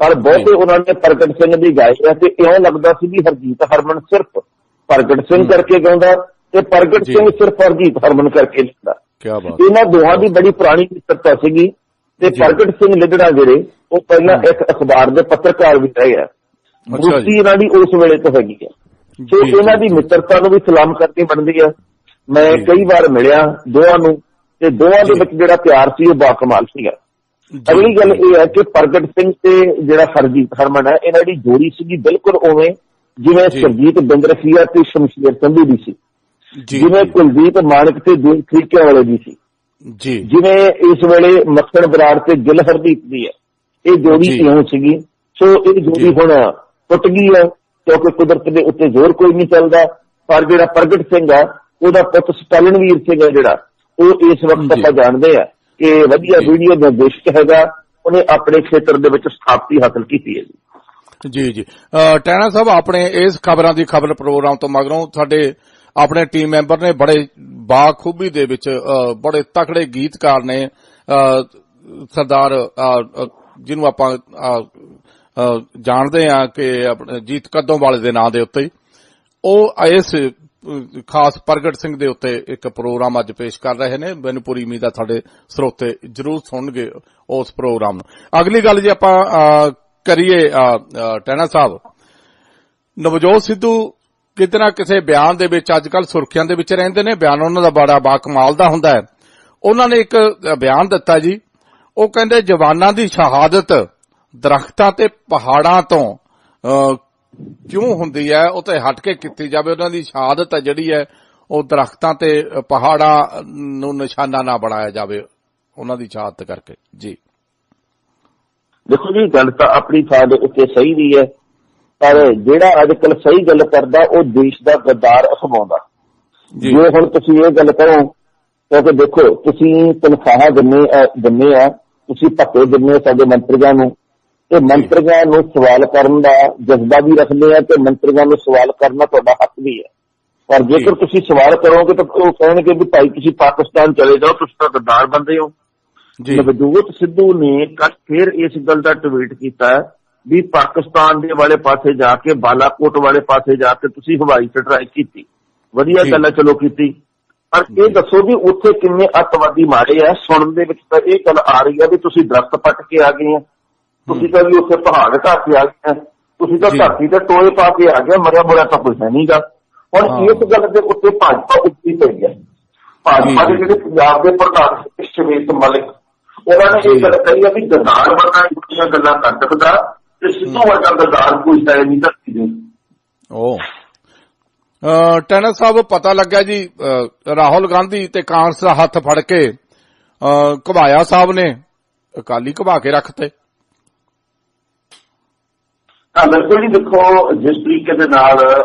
ਪਰ ਬਹੁਤੇ ਉਹਨਾਂ ਨੇ ਪ੍ਰਗਟ ਸਿੰਘ ਦੀ ਗਾਏ ਆ। ਤੇ ਇਉਂ ਲੱਗਦਾ ਸੀ ਵੀ ਹਰਜੀਤ ਹਰਮਨ ਸਿਰਫ ਪ੍ਰਗਟ ਸਿੰਘ ਕਰਕੇ ਗਾਉਂਦਾ ਤੇ ਪ੍ਰਗਟ ਸਿੰਘ ਸਿਰਫ ਹਰਜੀਤ ਹਰਮਨ ਕਰਕੇ ਲਿਖਦਾ। ਇਹਨਾਂ ਦੋਹਾਂ ਦੀ ਬੜੀ ਪੁਰਾਣੀ ਮਿੱਤਰਤਾ ਸੀਗੀ। ਤੇ ਪ੍ਰਗਟ ਸਿੰਘ ਲਿੱਧੜਾ ਜਿਹੜੇ, ਉਹ ਪਹਿਲਾਂ ਇੱਕ ਅਖਬਾਰ ਦੇ ਪੱਤਰਕਾਰ ਵੀ ਰਹੇ ਆ, ਦੋਸਤੀ ਇਹਨਾਂ ਦੀ ਉਸ ਵੇਲੇ ਤੋਂ ਹੈਗੀ ਹੈ। ਸੋ ਇਹਨਾਂ ਦੀ ਮਿੱਤਰਤਾ ਨੂੰ ਵੀ ਸਲਾਮ ਕਰਨੀ ਬਣਦੀ ਹੈ। ਮੈਂ ਕਈ ਵਾਰ ਮਿਲਿਆ ਦੋਹਾਂ ਨੂੰ, ਤੇ ਦੋਹਾਂ ਦੇ ਵਿੱਚ ਜਿਹੜਾ ਪਿਆਰ ਸੀ ਉਹ ਬਾਕਮਾਲ ਸੀਗਾ। ਅਗਲੀ ਗੱਲ ਇਹ ਹੈ ਕਿ ਪ੍ਰਗਟ ਸਿੰਘ ਤੇ ਜਿਹੜਾ ਹਰਜੀਤ ਹਰਮਨ ਹੈ, ਇਹਨਾਂ ਦੀ ਜੋੜੀ ਸੀਗੀ ਬਿਲਕੁਲ ਉਵੇਂ ਜਿਵੇਂ ਸਰਜੀਤ ਬਿੰਦਰਖੀਆ ਤੇ ਸ਼ਮਸ਼ੇਰ ਸੰਧੂ ਦੀ ਸੀ, ਜਿਵੇਂ ਕੁਲਦੀਪ ਮਾਨਕ ਤੇ ਦੂਰ ਖਰੀਕਿਆਂ ਵਾਲੇ ਦੀ ਸੀ, ਜਿਵੇਂ ਇਸ ਵੇਲੇ ਮੱਖਣ ਬਰਾੜ ਤੇ ਗਿੱਲ ਹਰਦੀਪ ਦੀ ਹੈ। ਇਹ ਜੋੜੀ ਇਉਂ ਸੀਗੀ। ਸੋ ਇਹ ਜੋੜੀ ਹੁਣ ਟੁੱਟ ਗਈ ਹੈ ਕਿਉਂਕਿ ਕੁਦਰਤ ਦੇ ਉੱਤੇ ਜ਼ੋਰ ਕੋਈ ਨਹੀਂ ਚੱਲਦਾ। ਪਰ ਜਿਹੜਾ ਪ੍ਰਗਟ ਸਿੰਘ ਆ, ਉਹਦਾ ਪੁੱਤ ਸਟਾਲਨਵੀਰ ਸਿੰਘ ਹੈ ਜਿਹੜਾ, ਉਹ ਇਸ ਵਕਤ ਆਪਾਂ ਜਾਣਦੇ ਆ ਕਿ ਵਧੀਆ ਵੀਡੀਓ ਨਿਰਦੇਸ਼ਕ ਹੈਗਾ, ਉਹਨੇ ਆਪਣੇ ਖੇਤਰ ਦੇ ਵਿੱਚ ਸਥਾਪਤੀ ਹਾਸਲ ਕੀਤੀ ਹੈ ਜੀ। ਜੀ ਟਹਿਣਾ ਸਾਹਿਬ, ਆਪਣੇ ਇਸ ਖਬਰਾਂ ਦੀ ਖਬਰ ਪ੍ਰੋਗਰਾਮ ਤੋਂ ਮਗਰੋਂ ਸਾਡੇ ਆਪਣੇ ਟੀਮ ਮੈਂਬਰ ਨੇ ਬੜੇ ਬਾਖੂਬੀ ਦੇ ਵਿੱਚ ਬੜੇ ਤਕੜੇ ਗੀਤਕਾਰ ਨੇ, ਸਰਦਾਰ ਜਿਹਨੂੰ ਆਪਾਂ ਜਾਣਦੇ ਆ ਕਿ ਆਪਣੇ ਜੀਤ ਕਦੋਂ ਵਾਲੇ ਦੇ ਨਾਂ ਦੇ ਉੱਤੇ, ਉਹ ਇਸ ਖਾਸ ਪ੍ਰਗਟ ਸਿੰਘ ਦੇ ਉੱਤੇ ਇੱਕ ਪ੍ਰੋਗਰਾਮ ਅੱਜ ਪੇਸ਼ ਕਰ ਰਹੇ ਨੇ। ਮੈਨੂੰ ਪੂਰੀ ਉਮੀਦ ਆ ਸਾਡੇ ਸਰੋਤੇ ਜ਼ਰੂਰ ਸੁਣਨਗੇ ਉਸ ਪ੍ਰੋਗਰਾਮ ਨੂੰ। ਅਗਲੀ ਗੱਲ ਜੇ ਆਪਾਂ ਕਰੀਏ ਟਹਿਣਾ ਸਾਹਿਬ, ਨਵਜੋਤ ਸਿੱਧੂ ਕਿਤੇ ਨਾ ਕਿਸੇ ਬਿਆਨ ਦੇ ਵਿੱਚ ਅੱਜ ਕੱਲ੍ਹ ਸੁਰਖੀਆਂ ਦੇ ਵਿੱਚ ਰਹਿੰਦੇ ਨੇ। ਬਿਆਨ ਉਹਨਾਂ ਦਾ ਬੜਾ ਬਾਕਮਾਲ ਦਾ ਹੁੰਦਾ ਹੈ। ਉਹਨਾਂ ਨੇ ਇੱਕ ਬਿਆਨ ਦਿੱਤਾ ਜੀ। ਉਹ ਕਹਿੰਦੇ ਜਵਾਨਾਂ ਦੀ ਸ਼ਹਾਦਤ ਦਰਖਤਾਂ ਤੇ ਪਹਾੜਾਂ ਤੋਂ ਕਿਉਂ ਹੁੰਦੀ ਹੈ, ਉਹ ਤੇ ਹਟ ਕੇ ਕੀਤੀ ਜਾਵੇ। ਉਹਨਾਂ ਦੀ ਸ਼ਹਾਦਤ ਹੈ ਜਿਹੜੀ ਹੈ ਉਹ ਦਰਖਤਾਂ ਤੇ ਪਹਾੜਾਂ ਨੂੰ ਨਿਸ਼ਾਨਾ ਨਾ ਬਣਾਇਆ ਜਾਵੇ ਉਹਨਾਂ ਦੀ ਸ਼ਹਾਦਤ ਕਰਕੇ। ਜੀ ਦੇਖੋ ਜੀ, ਗੱਲ ਤਾਂ ਆਪਣੀ ਥਾਂ ਦੇ ਉੱਤੇ ਸਹੀ ਵੀ ਹੈ, ਪਰ ਜਿਹੜਾ ਅੱਜ ਕੱਲ੍ਹ ਸਹੀ ਗੱਲ ਕਰਦਾ ਉਹ ਦੇਸ਼ ਦਾ ਗੱਦਾਰ ਅਖਵਾਉਂਦਾ। ਜੇ ਹੁਣ ਤੁਸੀਂ ਇਹ ਗੱਲ ਕਰੋ, ਕਿਉਂਕਿ ਦੇਖੋ ਤੁਸੀਂ ਤਨਖਾਹਾਂ ਦਿੰਦੇ ਆ, ਤੁਸੀਂ ਧੱਕੇ ਦਿੰਦੇ ਸਾਡੇ ਮੰਤਰੀਆਂ ਨੂੰ, ਤੇ ਮੰਤਰੀਆਂ ਨੂੰ ਸਵਾਲ ਕਰਨ ਦਾ ਜਜ਼ਬਾ ਵੀ ਰੱਖਦੇ ਆ ਤੇ ਮੰਤਰੀਆਂ ਨੂੰ ਸਵਾਲ ਕਰਨਾ ਤੁਹਾਡਾ ਹੱਕ ਵੀ ਹੈ। ਪਰ ਜੇਕਰ ਤੁਸੀਂ ਸਵਾਲ ਕਰੋਗੇ ਤਾਂ ਉਹ ਕਹਿਣਗੇ ਵੀ ਭਾਈ ਤੁਸੀਂ ਪਾਕਿਸਤਾਨ ਚਲੇ ਜਾਓ, ਤੁਸੀਂ ਤਾਂ ਗੱਦਾਰ ਬੰਦੇ ਹੋ। ਨਵਜੋਤ ਸਿੱਧੂ ਨੇ ਕੱਲ ਫੇਰ ਇਸ ਗੱਲ ਦਾ ਟਵੀਟ ਕੀਤਾ ਵੀ ਪਾਕਿਸਤਾਨ ਦੇ ਵਾਲੇ ਪਾਸੇ ਜਾ ਕੇ, ਬਾਲਾਕੋਟ ਵਾਲੇ ਪਾਸੇ ਜਾ ਕੇ ਤੁਸੀਂ ਹਵਾਈ ਸਟ੍ਰਾਈਕ ਕੀਤੀ, ਵਧੀਆ ਗੱਲ ਹੈ, ਚਲੋ ਕੀਤੀ। ਪਰ ਇਹ ਦੱਸੋ ਵੀ ਉੱਥੇ ਕਿੰਨੇ ਅੱਤਵਾਦੀ ਮਾਰੇ ਆ? ਸੁਣਨ ਦੇ ਵਿੱਚ ਤਾਂ ਇਹ ਗੱਲ ਆ ਰਹੀ ਹੈ ਵੀ ਤੁਸੀਂ ਦਰਖਤ ਪੱਟ ਕੇ ਆ ਗਏ ਆ, ਤੁਸੀਂ ਤਾਂ ਵੀ ਉੱਥੇ ਪਹਾੜ ਢਾਹ ਕੇ ਆ ਗਏ ਆ, ਤੁਸੀਂ ਤਾਂ ਧਰਤੀ ਤੇ ਟੋਏ ਪਾ ਕੇ ਆ ਗਏ, ਮਰਿਆ ਮੁਰਿਆ ਤਾਂ ਕੁਝ ਹੈ ਨਹੀਂਗਾ। ਹੁਣ ਇਸ ਗੱਲ ਦੇ ਉੱਤੇ ਭਾਜਪਾ ਉੱਚੀ ਪਈ ਹੈ। ਭਾਜਪਾ ਦੇ ਜਿਹੜੇ ਪੰਜਾਬ ਦੇ ਪ੍ਰਧਾਨ ਸ਼ਮੀਤ ਮਲਿਕ, ਉਹਨਾਂ ਨੇ ਇਹ ਗੱਲ ਕਹੀ ਹੈ ਵੀ ਗੱਦਾਰ ਬਣਨਾ ਜਿਹੜੀਆਂ ਗੱਲਾਂ ਕਰ ਸਕਦਾ ਤੇ ਸਿੱਧੂ ਵਰਗਾ ਗੱਦਾਰ ਕੋਈ ਹੈ ਨਹੀਂ ਧਰਤੀ ਦੇ। ਟੈਨਾ ਸਾਹਿਬ, ਪਤਾ ਲੱਗਾ ਜੀ ਰਾਹੁਲ ਗਾਂਧੀ ਤੇ ਕਾਂਗਰਸ ਦਾ ਹੱਥ ਫੜ ਕੇ ਘੁਬਾਇਆ ਸਾਹਿਬ ਨੇ ਅਕਾਲੀ ਘੁਬਾ ਕੇ ਰੱਖਤੇ। ਹਾਂ ਬਿਲਕੁਲ ਜੀ, ਦੇਖੋ ਜਿਸ ਤਰੀਕੇ ਦੇ ਨਾਲ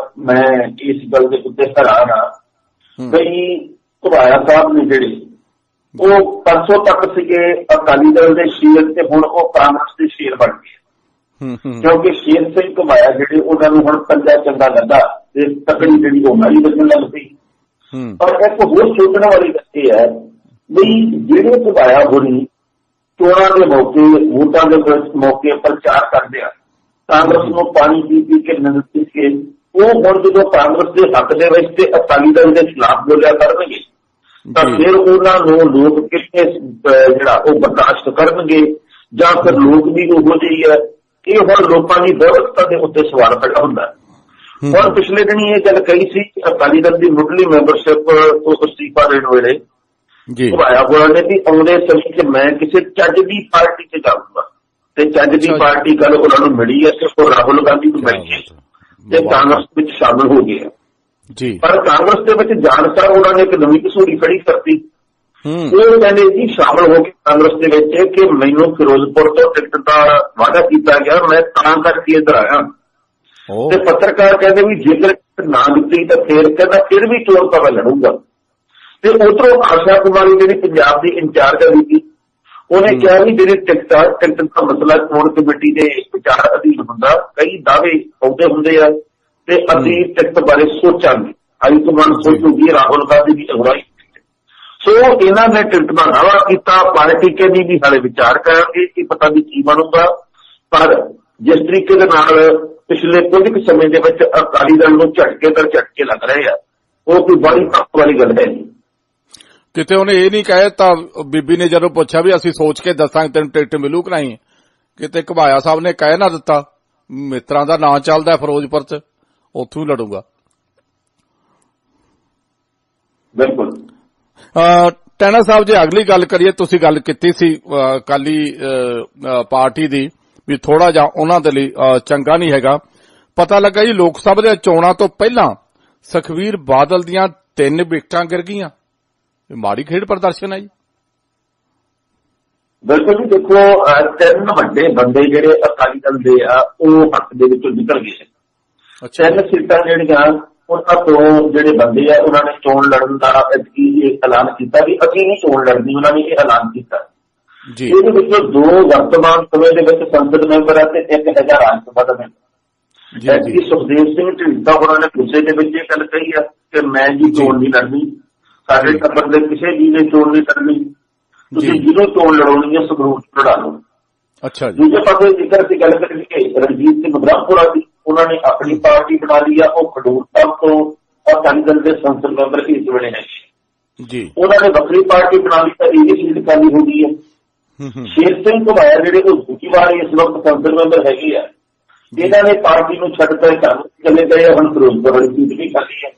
ਮੈਂ ਇਸ ਗੱਲ ਦੇ ਉੱਤੇ ਹੈਰਾਨ ਹਾਂ, ਕਈ ਘੁਬਾਇਆ ਸਾਹਿਬ ਨੇ ਜਿਹੜੇ ਉਹ ਪਰਸੋਂ ਤੱਕ ਸੀਗੇ ਅਕਾਲੀ ਦਲ ਦੇ ਸ਼ੇਰ ਤੇ ਹੁਣ ਉਹ ਕਾਂਗਰਸ ਦੇ ਸ਼ੇਰ ਬਣ ਗਏ, ਕਿਉਂਕਿ ਸ਼ੇਰ ਸਿੰਘ ਘੁਬਾਇਆ ਜਿਹੜੇ ਉਹਨਾਂ ਨੂੰ ਹੁਣ ਪੰਜਾ ਚੰਗਾ ਲੱਗਾ ਤੇ ਤਕੜੀ ਜਿਹੜੀ ਉਹ ਮਾਰੀ ਲੱਗਣ ਲੱਗ ਪਈ। ਪਰ ਇੱਕ ਹੋਰ ਸੋਚਣ ਵਾਲੀ ਗੱਲ ਇਹ ਹੈ ਵੀ ਜਿਹੜੇ ਘੁਬਾਇਆ ਹੋਣੀ ਚੋਣਾਂ ਦੇ ਮੌਕੇ, ਵੋਟਾਂ ਦੇ ਮੌਕੇ ਪ੍ਰਚਾਰ ਕਰਦੇ ਆ, ਕਾਂਗਰਸ ਨੂੰ ਪਾਣੀ ਪੀ ਕੇ ਨਜ਼ਰ ਕੇ, ਉਹ ਹੁਣ ਜਦੋਂ ਕਾਂਗਰਸ ਦੇ ਹੱਕ ਦੇ ਵਿੱਚ ਤੇ ਅਕਾਲੀ ਦਲ ਦੇ ਖਿਲਾਫ ਬੋਲਿਆ ਕਰਨਗੇ ਤਾਂ ਫਿਰ ਉਹਨਾਂ ਨੂੰ ਲੋਕ ਕਿੱਥੇ ਜਿਹੜਾ ਉਹ ਬਰਦਾਸ਼ਤ ਕਰਨਗੇ, ਜਾਂ ਫਿਰ ਲੋਕ ਵੀ ਉਹੋ ਜਿਹੀ ਹੈ। ਇਹ ਹੁਣ ਲੋਕਾਂ ਦੀ ਵਿਵਸਥਾ ਦੇ ਉੱਤੇ ਸਵਾਲ ਪੈਦਾ ਹੁੰਦਾ। ਹੁਣ ਪਿਛਲੇ ਦਿਨੀ ਇਹ ਗੱਲ ਕਹੀ ਸੀ ਕਿ ਅਕਾਲੀ ਦਲ ਦੀ ਮੁੱਢਲੀ ਮੈਂਬਰਸ਼ਿਪ ਤੋਂ ਅਸਤੀਫਾ ਦੇਣ ਵੇਲੇ ਘੁਬਾਇਆ ਹੋਇਆ ਨੇ ਵੀ ਆਉਂਦੇ ਸਮੇਂ 'ਚ ਮੈਂ ਕਿਸੇ ਚੱਜ ਦੀ ਪਾਰਟੀ 'ਚ ਜਾਊਂਗਾ, ਤੇ ਚੱਜ ਦੀ ਪਾਰਟੀ ਕੱਲ ਉਹਨਾਂ ਨੂੰ ਮਿਲੀ ਹੈ ਤੇ ਉਹ ਰਾਹੁਲ ਗਾਂਧੀ ਨੂੰ ਮਿਲ ਗਈ ਤੇ ਕਾਂਗਰਸ ਵਿੱਚ ਸ਼ਾਮਲ ਹੋ ਗਏ ਜੀ। ਪਰ ਕਾਂਗਰਸ ਦੇ ਵਿੱਚ ਜਾਣ ਸਾਰ ਉਹਨਾਂ ਨੇ ਇੱਕ ਨਵੀਂ ਘਸੂੜੀ ਖੜੀ ਕਰਤੀ। ਉਹ ਕਹਿੰਦੇ ਜੀ ਸ਼ਾਮਲ ਹੋ ਕੇ ਕਾਂਗਰਸ ਦੇ ਵਿੱਚ ਕਿ ਮੈਨੂੰ ਫਿਰੋਜ਼ਪੁਰ ਤੋਂ ਟਿਕਟ ਦਾ ਵਾਅਦਾ ਕੀਤਾ ਗਿਆ, ਮੈਂ ਤਾਂ ਕਰਕੇ ਇੱਧਰ ਆਇਆ। ਤੇ ਪੱਤਰਕਾਰ ਕਹਿੰਦੇ ਵੀ ਜੇਕਰ ਨਾ ਦਿੱਤੀ ਤਾਂ ਫਿਰ ਕਹਿੰਦਾ ਫਿਰ ਵੀ ਚੋਣ ਤਾਂ ਮੈਂ ਲੜੂੰਗਾ। ਤੇ ਉਧਰੋਂ ਆਸ਼ਾ ਕੁਮਾਰੀ ਜਿਹੜੀ ਪੰਜਾਬ ਦੀ ਇੰਚਾਰਜ ਸੀ, ਉਹਨੇ ਕਿਹਾ ਵੀ ਜਿਹੜੇ ਟਿਕਟ ਦਾ ਮਸਲਾ ਚੋਣ ਕਮੇਟੀ ਦੇ ਵਿਚਾਰ ਅਧੀਨ ਹੁੰਦਾ, ਕਈ ਦਾਅਵੇ ਆਉਂਦੇ ਹੁੰਦੇ ਆ ਤੇ ਅਸੀਂ ਟਿਕਟ ਬਾਰੇ ਸੋਚਾਂਗੇ, ਹਾਈ ਕਮਾਂਡ ਸੋਚੂਗੀ ਰਾਹੁਲ ਗਾਂਧੀ ਦੀ ਅਗਵਾਈ। ਸੋ ਇਹਨਾਂ ਨੇ ਟਿਕਟ ਦਾ ਦਾਅਵਾ ਕੀਤਾ, ਪਾਰਟੀ ਕਹਿੰਦੀ ਵੀ ਹਾਲੇ ਵਿਚਾਰ ਕਰਾਂਗੇ ਕਿ ਪਤਾ ਨਹੀਂ ਕੀ ਬਣੂਗਾ। ਪਰ ਜਿਸ ਤਰੀਕੇ ਦੇ ਨਾਲ ਪਿਛਲੇ ਕੁਝ ਕੁ ਸਮੇਂ ਦੇ ਵਿੱਚ ਅਕਾਲੀ ਦਲ ਨੂੰ ਝਟਕੇ ਦਰ ਝਟਕੇ ਲੱਗ ਰਹੇ ਆ, ਉਹ ਕੋਈ ਬੜੀ ਤਾਕਤ ਵਾਲੀ ਗੱਲ ਹੈ ਨਹੀਂ। ਕਿਤੇ ਉਹਨੇ ਇਹ ਨਹੀਂ ਕਹੇ ਤਾਂ ਬੀਬੀ ਨੇ ਜਦੋਂ ਪੁੱਛਿਆ ਵੀ ਅਸੀਂ ਸੋਚ ਕੇ ਦੱਸਾਂਗੇ ਤੈਨੂੰ ਟਿਕਟ ਮਿਲੂ ਕਿ ਨਹੀਂ, ਕਿਤੇ ਘੁਬਾਇਆ ਸਾਹਿਬ ਨੇ ਕਹਿ ਨਾ ਦਿੱਤਾ ਮਿੱਤਰਾਂ ਦਾ ਨਾਂ ਚੱਲਦਾ ਫਿਰੋਜ਼ਪੁਰ 'ਚ, ਉੱਥੋਂ ਹੀ ਲੜੂਗਾ। ਬਿਲਕੁਲ। ਟੈਨਾ ਸਾਹਿਬ, ਜੇ ਅਗਲੀ ਗੱਲ ਕਰੀਏ, ਤੁਸੀਂ ਗੱਲ ਕੀਤੀ ਸੀ ਅਕਾਲੀ ਪਾਰਟੀ ਦੀ ਵੀ ਥੋੜਾ ਜਿਹਾ ਉਹਨਾਂ ਦੇ ਲਈ ਚੰਗਾ ਨਹੀਂ ਹੈਗਾ। ਪਤਾ ਲੱਗਾ ਜੀ ਲੋਕ ਸਭਾ ਦੀਆਂ ਚੋਣਾਂ ਤੋਂ ਪਹਿਲਾਂ ਸੁਖਬੀਰ ਬਾਦਲ ਦੀਆਂ 3 ਵਿਕਟਾਂ ਗਿਰ ਗਈਆਂ। ਮਾੜੀ ਖੇਡ ਪ੍ਰਦਰਸ਼ਨ ਹੈ ਜੀ। ਬਿਲਕੁਲ ਜੀ, ਦੇਖੋ 3 ਵੱਡੇ ਬੰਦੇ ਜਿਹੜੇ ਅਕਾਲੀ ਦਲ ਦੇ ਆ ਉਹ ਹੱਕ ਦੇ ਵਿੱਚੋਂ ਨਿਕਲ ਗਏ। 3 ਸੀਟਾਂ ਜਿਹੜੀਆਂ ਉਹਨਾਂ ਤੋਂ ਜਿਹੜੇ ਬੰਦੇ ਆ ਉਹਨਾਂ ਨੇ ਚੋਣ ਲੜਨ ਦਾ ਐਲਾਨ ਕੀਤਾ ਵੀ ਅਸੀਂ ਨਹੀਂ ਚੋਣ ਲੜਨੀ, ਉਹਨਾਂ ਨੇ ਇਹ ਐਲਾਨ ਕੀਤਾ। ਇਹਦੇ ਵਿੱਚੋਂ 2 ਵਰਤਮਾਨ ਸਮੇਂ ਦੇ ਵਿੱਚ ਸੰਸਦ ਮੈਂਬਰ ਆ ਤੇ 1 ਹੈਗਾ ਰਾਜ ਸਭਾ ਦਾ ਮੈਂਬਰ। ਐਤਕੀ ਸੁਖਦੇਵ ਸਿੰਘ ਢੀਂਡਸਾ ਉਹਨਾਂ ਨੇ ਗੁੱਸੇ ਦੇ ਵਿੱਚ ਇਹ ਗੱਲ ਕਹੀ ਆ ਕਿ ਮੈਂ ਜੀ ਚੋਣ ਨਹੀਂ ਲੜਨੀ, ਸਾਡੇ ਟੱਬਰ ਦੇ ਕਿਸੇ ਜੀ ਨੇ ਚੋਣ ਨਹੀਂ ਕਰਨੀ, ਤੁਸੀਂ ਜਿਹਨੂੰ ਚੋਣ ਲੜਾਉਣੀ ਹੈ ਸੰਗਰੂਰ ਲੜਾ ਲਓ। ਅੱਛਾ ਜੀ। ਦੂਜੇ ਪਾਸੇ ਜੇਕਰ ਅਸੀਂ ਗੱਲ ਕਰੀਏ ਰਣਜੀਤ ਸਿੰਘ ਬ੍ਰਹਮਪੁਰਾ ਦੀ, ਉਹਨਾਂ ਨੇ ਆਪਣੀ ਪਾਰਟੀ ਬਣਾ ਲਈ ਆ, ਉਹ ਖਡੂਰ ਸਾਹਿਬ ਤੋਂ ਅਕਾਲੀ ਦਲ ਦੇ ਸੰਸਦ ਮੈਂਬਰ ਇਸ ਵੇਲੇ ਨੇ ਜੀ। ਉਹਨਾਂ ਨੇ ਵੱਖਰੀ ਪਾਰਟੀ ਬਣਾ ਲਈ ਤਾਂ ਇਹ ਸੀਟ ਖਾਲੀ ਹੋ ਗਈ ਹੈ। ਸ਼ੇਰ ਸਿੰਘ ਘੁਬਾਇਆ ਜਿਹੜੇ ਉਹ ਦੂਜੀ ਵਾਰ ਇਸ ਵਕਤ ਸੰਸਦ ਮੈਂਬਰ ਹੈਗੇ ਆ, ਇਹਨਾਂ ਨੇ ਪਾਰਟੀ ਨੂੰ ਛੱਡ ਕੇ ਘਰ ਚਲੇ ਗਏ, ਹੁਣ ਫਿਰੋਜ਼ਪੁਰ ਵਾਲੀ ਸੀਟ ਵੀ ਖਾਲੀ ਹੈ।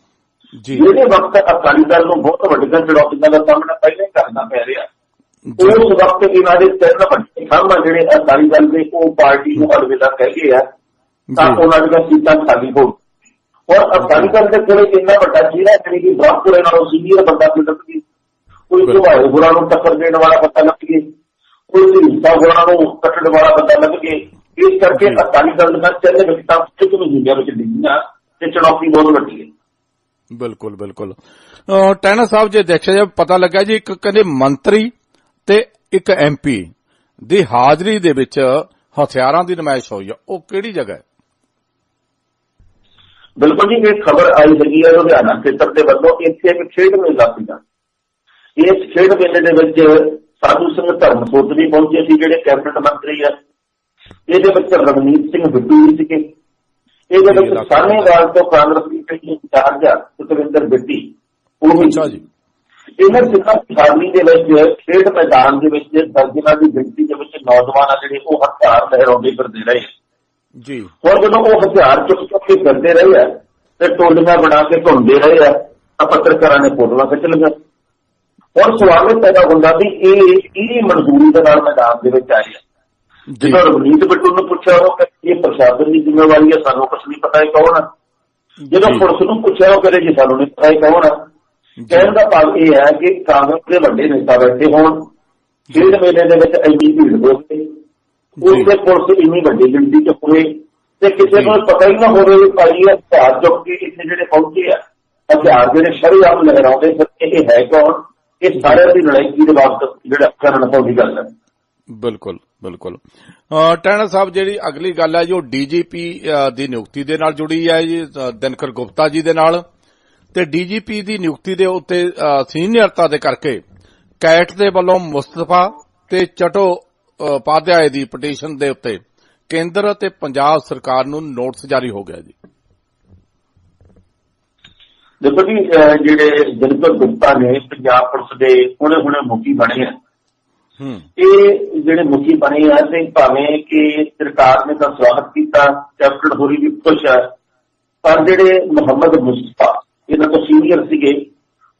ਜਿਹੜੇ ਵਕਤ ਅਕਾਲੀ ਦਲ ਨੂੰ ਬਹੁਤ ਵੱਡੀਆਂ ਚੁਣੌਤੀਆਂ ਦਾ ਸਾਹਮਣਾ ਪਹਿਲਾਂ ਹੀ ਕਰਨਾ ਪੈ ਰਿਹਾ, ਉਸ ਵਕਤ ਇਹਨਾਂ ਦੇ 3 ਵੱਡੇ ਖੰਭ ਜਿਹੜੇ ਅਕਾਲੀ ਦਲ ਦੇ ਉਹ ਪਾਰਟੀ ਨੂੰ ਅਲਵਿਦਾ ਕਹਿ ਗਏ ਆ, ਤਾਂ ਉਹਨਾਂ ਦੀਆਂ ਸੀਟਾਂ ਖਾਲੀ ਹੋ। ਔਰ ਅਕਾਲੀ ਦਲ ਦੇ ਕੋਲ ਇੰਨਾ ਵੱਡਾ ਚਿਹਰਾ ਜਿਹੜੀ ਕਿ ਬ੍ਰਹਮਪੁਰੇ ਨਾਲੋਂ ਸੀਨੀਅਰ ਬੰਦਾ ਕੋਈ ਲੱਭ ਗਈ, ਕੋਈ ਘੁਮਾਏ ਗੁਰਾਂ ਨੂੰ ਟੱਕਰ ਦੇਣ ਵਾਲਾ ਬੰਦਾ ਲੱਭ ਗਏ, ਕੋਈ ਹਿੰਸਾ ਗੁਰਾਂ ਨੂੰ ਕੱਟਣ ਵਾਲਾ ਬੰਦਾ ਲੱਭ ਗਏ। ਇਸ ਕਰਕੇ ਅਕਾਲੀ ਦਲ ਦਾ ਚਿਹਰੇ ਵਿੱਚ ਤਾਂ ਚੁੱਕ ਮਹੀਨਿਆਂ ਵਿੱਚ ਡਿੱਗੀਆਂ ਤੇ ਚੁਣੌਤੀ ਬਹੁਤ ਵੱਡੀ ਹੈ। ਬਿਲਕੁਲ ਬਿਲਕੁਲ। ਟਹਿਣਾ ਸਾਹਿਬ, ਜੇ ਦੇਖਿਆ ਜਾਵੇ, ਪਤਾ ਲੱਗਾ ਜੀ ਇੱਕ ਕਹਿੰਦੇ ਮੰਤਰੀ ਤੇ ਇੱਕ MP ਦੀ ਹਾਜ਼ਰੀ ਦੇ ਵਿੱਚ ਹਥਿਆਰਾਂ ਦੀ ਨੁਮਾਇਸ਼ ਹੋਈ ਆ, ਉਹ ਕਿਹੜੀ ਜਗ੍ਹਾ ਹੈ? ਬਿਲਕੁਲ ਜੀ, ਇਹ ਖਬਰ ਆਈ ਹੈਗੀ ਹੈ ਲੁਧਿਆਣਾ ਖੇਤਰ ਦੇ ਵੱਲੋਂ। ਇੱਥੇ ਇੱਕ ਖੇਡ ਮੇਲਾ ਸੀਗਾ। ਇਸ ਖੇਡ ਮੇਲੇ ਦੇ ਵਿੱਚ ਸਾਧੂ ਸਿੰਘ ਧਰਮਸੋਤ ਵੀ ਪਹੁੰਚੇ ਸੀ, ਜਿਹੜੇ ਕੈਬਨਿਟ ਮੰਤਰੀ ਆ। ਇਹਦੇ ਵਿੱਚ ਰਣਜੀਤ ਸਿੰਘ ਬਿੱਟੂ ਵੀ ਸੀਗੇ। ਇਹਦੇ ਵਿੱਚ ਸਾਹਨੇਵਾਲ ਤੋਂ ਕਾਂਗਰਸੀ ਇੰਚਾਰਜ ਆ ਸੁਖਵਿੰਦਰ ਬਿੱਟੀ, ਉਹ ਵੀ। ਇਹਨਾਂ ਸਿੱਖਾਂ ਦੀ ਹਾਜ਼ਰੀ ਦੇ ਵਿੱਚ ਖੇਡ ਮੈਦਾਨ ਦੇ ਵਿੱਚ ਦਰਜਨਾਂ ਦੀ ਗਿਣਤੀ ਦੇ ਵਿੱਚ ਨੌਜਵਾਨ ਆ ਜਿਹੜੇ ਉਹ ਹਥਿਆਰ ਲਹਿਰਾਉਂਦੇ ਫਿਰਦੇ ਰਹੇ ਜੀ। ਹੁਣ ਜਦੋਂ ਉਹ ਹਥਿਆਰ ਚੁੱਕ ਕੇ ਫਿਰਦੇ ਰਹੇ ਆ ਤੇ ਟੋਲੀਆਂ ਬਣਾ ਕੇ ਘੁੰਮਦੇ ਰਹੇ ਆ ਤਾਂ ਪੱਤਰਕਾਰਾਂ ਨੇ ਫੋਟੋਆਂ ਖਿੱਚ ਲਈਆਂ। ਹੁਣ ਸਵਾਲ ਇਹ ਪੈਦਾ ਹੁੰਦਾ ਵੀ ਇਹ ਮਨਜ਼ੂਰੀ ਦੇ ਨਾਲ ਮੈਦਾਨ ਦੇ ਵਿੱਚ ਆਏ ਆ। ਜਦੋਂ ਰਵਨੀਤ ਬਿੱਟੂ ਨੂੰ ਪੁੱਛਿਆ, ਉਹ ਕਹਿੰਦੇ ਇਹ ਪ੍ਰਸ਼ਾਸਨ ਦੀ ਜ਼ਿੰਮੇਵਾਰੀ ਹੈ, ਸਾਨੂੰ ਕੁਛ ਨਹੀਂ ਪਤਾ ਇਹ ਕੌਣ ਆ। ਜਦੋਂ ਪੁਲਿਸ ਨੂੰ ਪੁੱਛਿਆ, ਉਹ ਕਹਿੰਦੇ ਜੀ ਸਾਨੂੰ ਨਹੀਂ ਪਤਾ ਇਹ ਕੌਣ ਆ। ਕਹਿਣ ਦਾ ਭਾਵ ਇਹ ਹੈ ਕਿ ਕਾਂਗਰਸ ਦੇ ਵੱਡੇ ਨੇਤਾ ਬੈਠੇ ਹੋਣ, ਖੇਡ ਮੇਲੇ ਦੇ ਵਿੱਚ ਇੰਨੀ ਭੀੜ ਹੋਵੇ, ਉਸਦੇ ਪੁਲਿਸ ਇੰਨੀ ਵੱਡੀ ਗਿਣਤੀ ਚ ਹੋਵੇ ਤੇ ਕਿਸੇ ਨੂੰ ਪਤਾ ਹੀ ਨਾ ਹੋਵੇ ਵੀ ਭਾਈ ਹਥਿਆਰ ਚੁੱਕ ਕੇ ਇੱਥੇ ਜਿਹੜੇ ਪਹੁੰਚੇ ਆ, ਹਥਿਆਰ ਜਿਹੜੇ ਸ਼ਰੇਆਮ ਲਹਿਰਾਉਂਦੇ ਫਿਰ ਇਹ ਹੈ ਕੌਣ। ਇਹ ਸਾਰਿਆਂ ਦੀ ਲੜਾਈ ਦੇ ਬਾਬਤ ਜਿਹੜਾ ਕਰਨ ਦੀ ਗੱਲ ਹੈ। ਬਿਲਕੁਲ ਬਿਲਕੁਲ। ਟਹਿਣਾ ਸਾਹਿਬ, ਜਿਹੜੀ ਅਗਲੀ ਗੱਲ ਹੈ ਜੋ DGP ਦੀ ਨਿਯੁਕਤੀ ਦੇ ਨਾਲ ਜੁੜੀ ਹੈ ਜੀ, ਦਿਨਕਰ ਗੁਪਤਾ ਜੀ ਦੇ ਨਾਲ, ਤੇ DGP ਦੀ ਨਿਯੁਕਤੀ ਦੇ ਉੱਤੇ ਸੀਨੀਅਰਤਾ ਦੇ ਕਰਕੇ ਕੈਟ ਦੇ ਵੱਲੋਂ ਮੁਸਤਫਾ ਤੇ ਚਟੋਪਾਧਿਆਏ ਦੀ ਪਟੀਸ਼ਨ ਦੇ ਉੱਤੇ ਕੇਂਦਰ ਅਤੇ ਪੰਜਾਬ ਸਰਕਾਰ ਨੂੰ ਨੋਟਿਸ ਜਾਰੀ ਹੋ ਗਿਆ ਜੀ। ਦੇਖੋ ਜੀ, ਜਿਹੜੇ ਦਿਨਕਰ ਗੁਪਤਾ ਨੇ ਪੰਜਾਬ ਪੁਲਿਸ ਦੇ ਹੁਣੇ ਮੁਖੀ ਬਣੇ ਆ। ਇਹ ਜਿਹੜੇ ਮੁਖੀ ਬਣੇ ਆ ਤੇ ਭਾਵੇਂ ਕਿ ਸਰਕਾਰ ਨੇ ਤਾਂ ਸਵਾਗਤ ਕੀਤਾ, ਕੈਪਟਨ ਹੋਰੀ ਵੀ ਖੁਸ਼ ਹੈ, ਪਰ ਜਿਹੜੇ ਮੁਹੰਮਦ ਮੁਸਤਫਾ ਇਹਨਾਂ ਤੋਂ ਸੀਨੀਅਰ ਸੀਗੇ,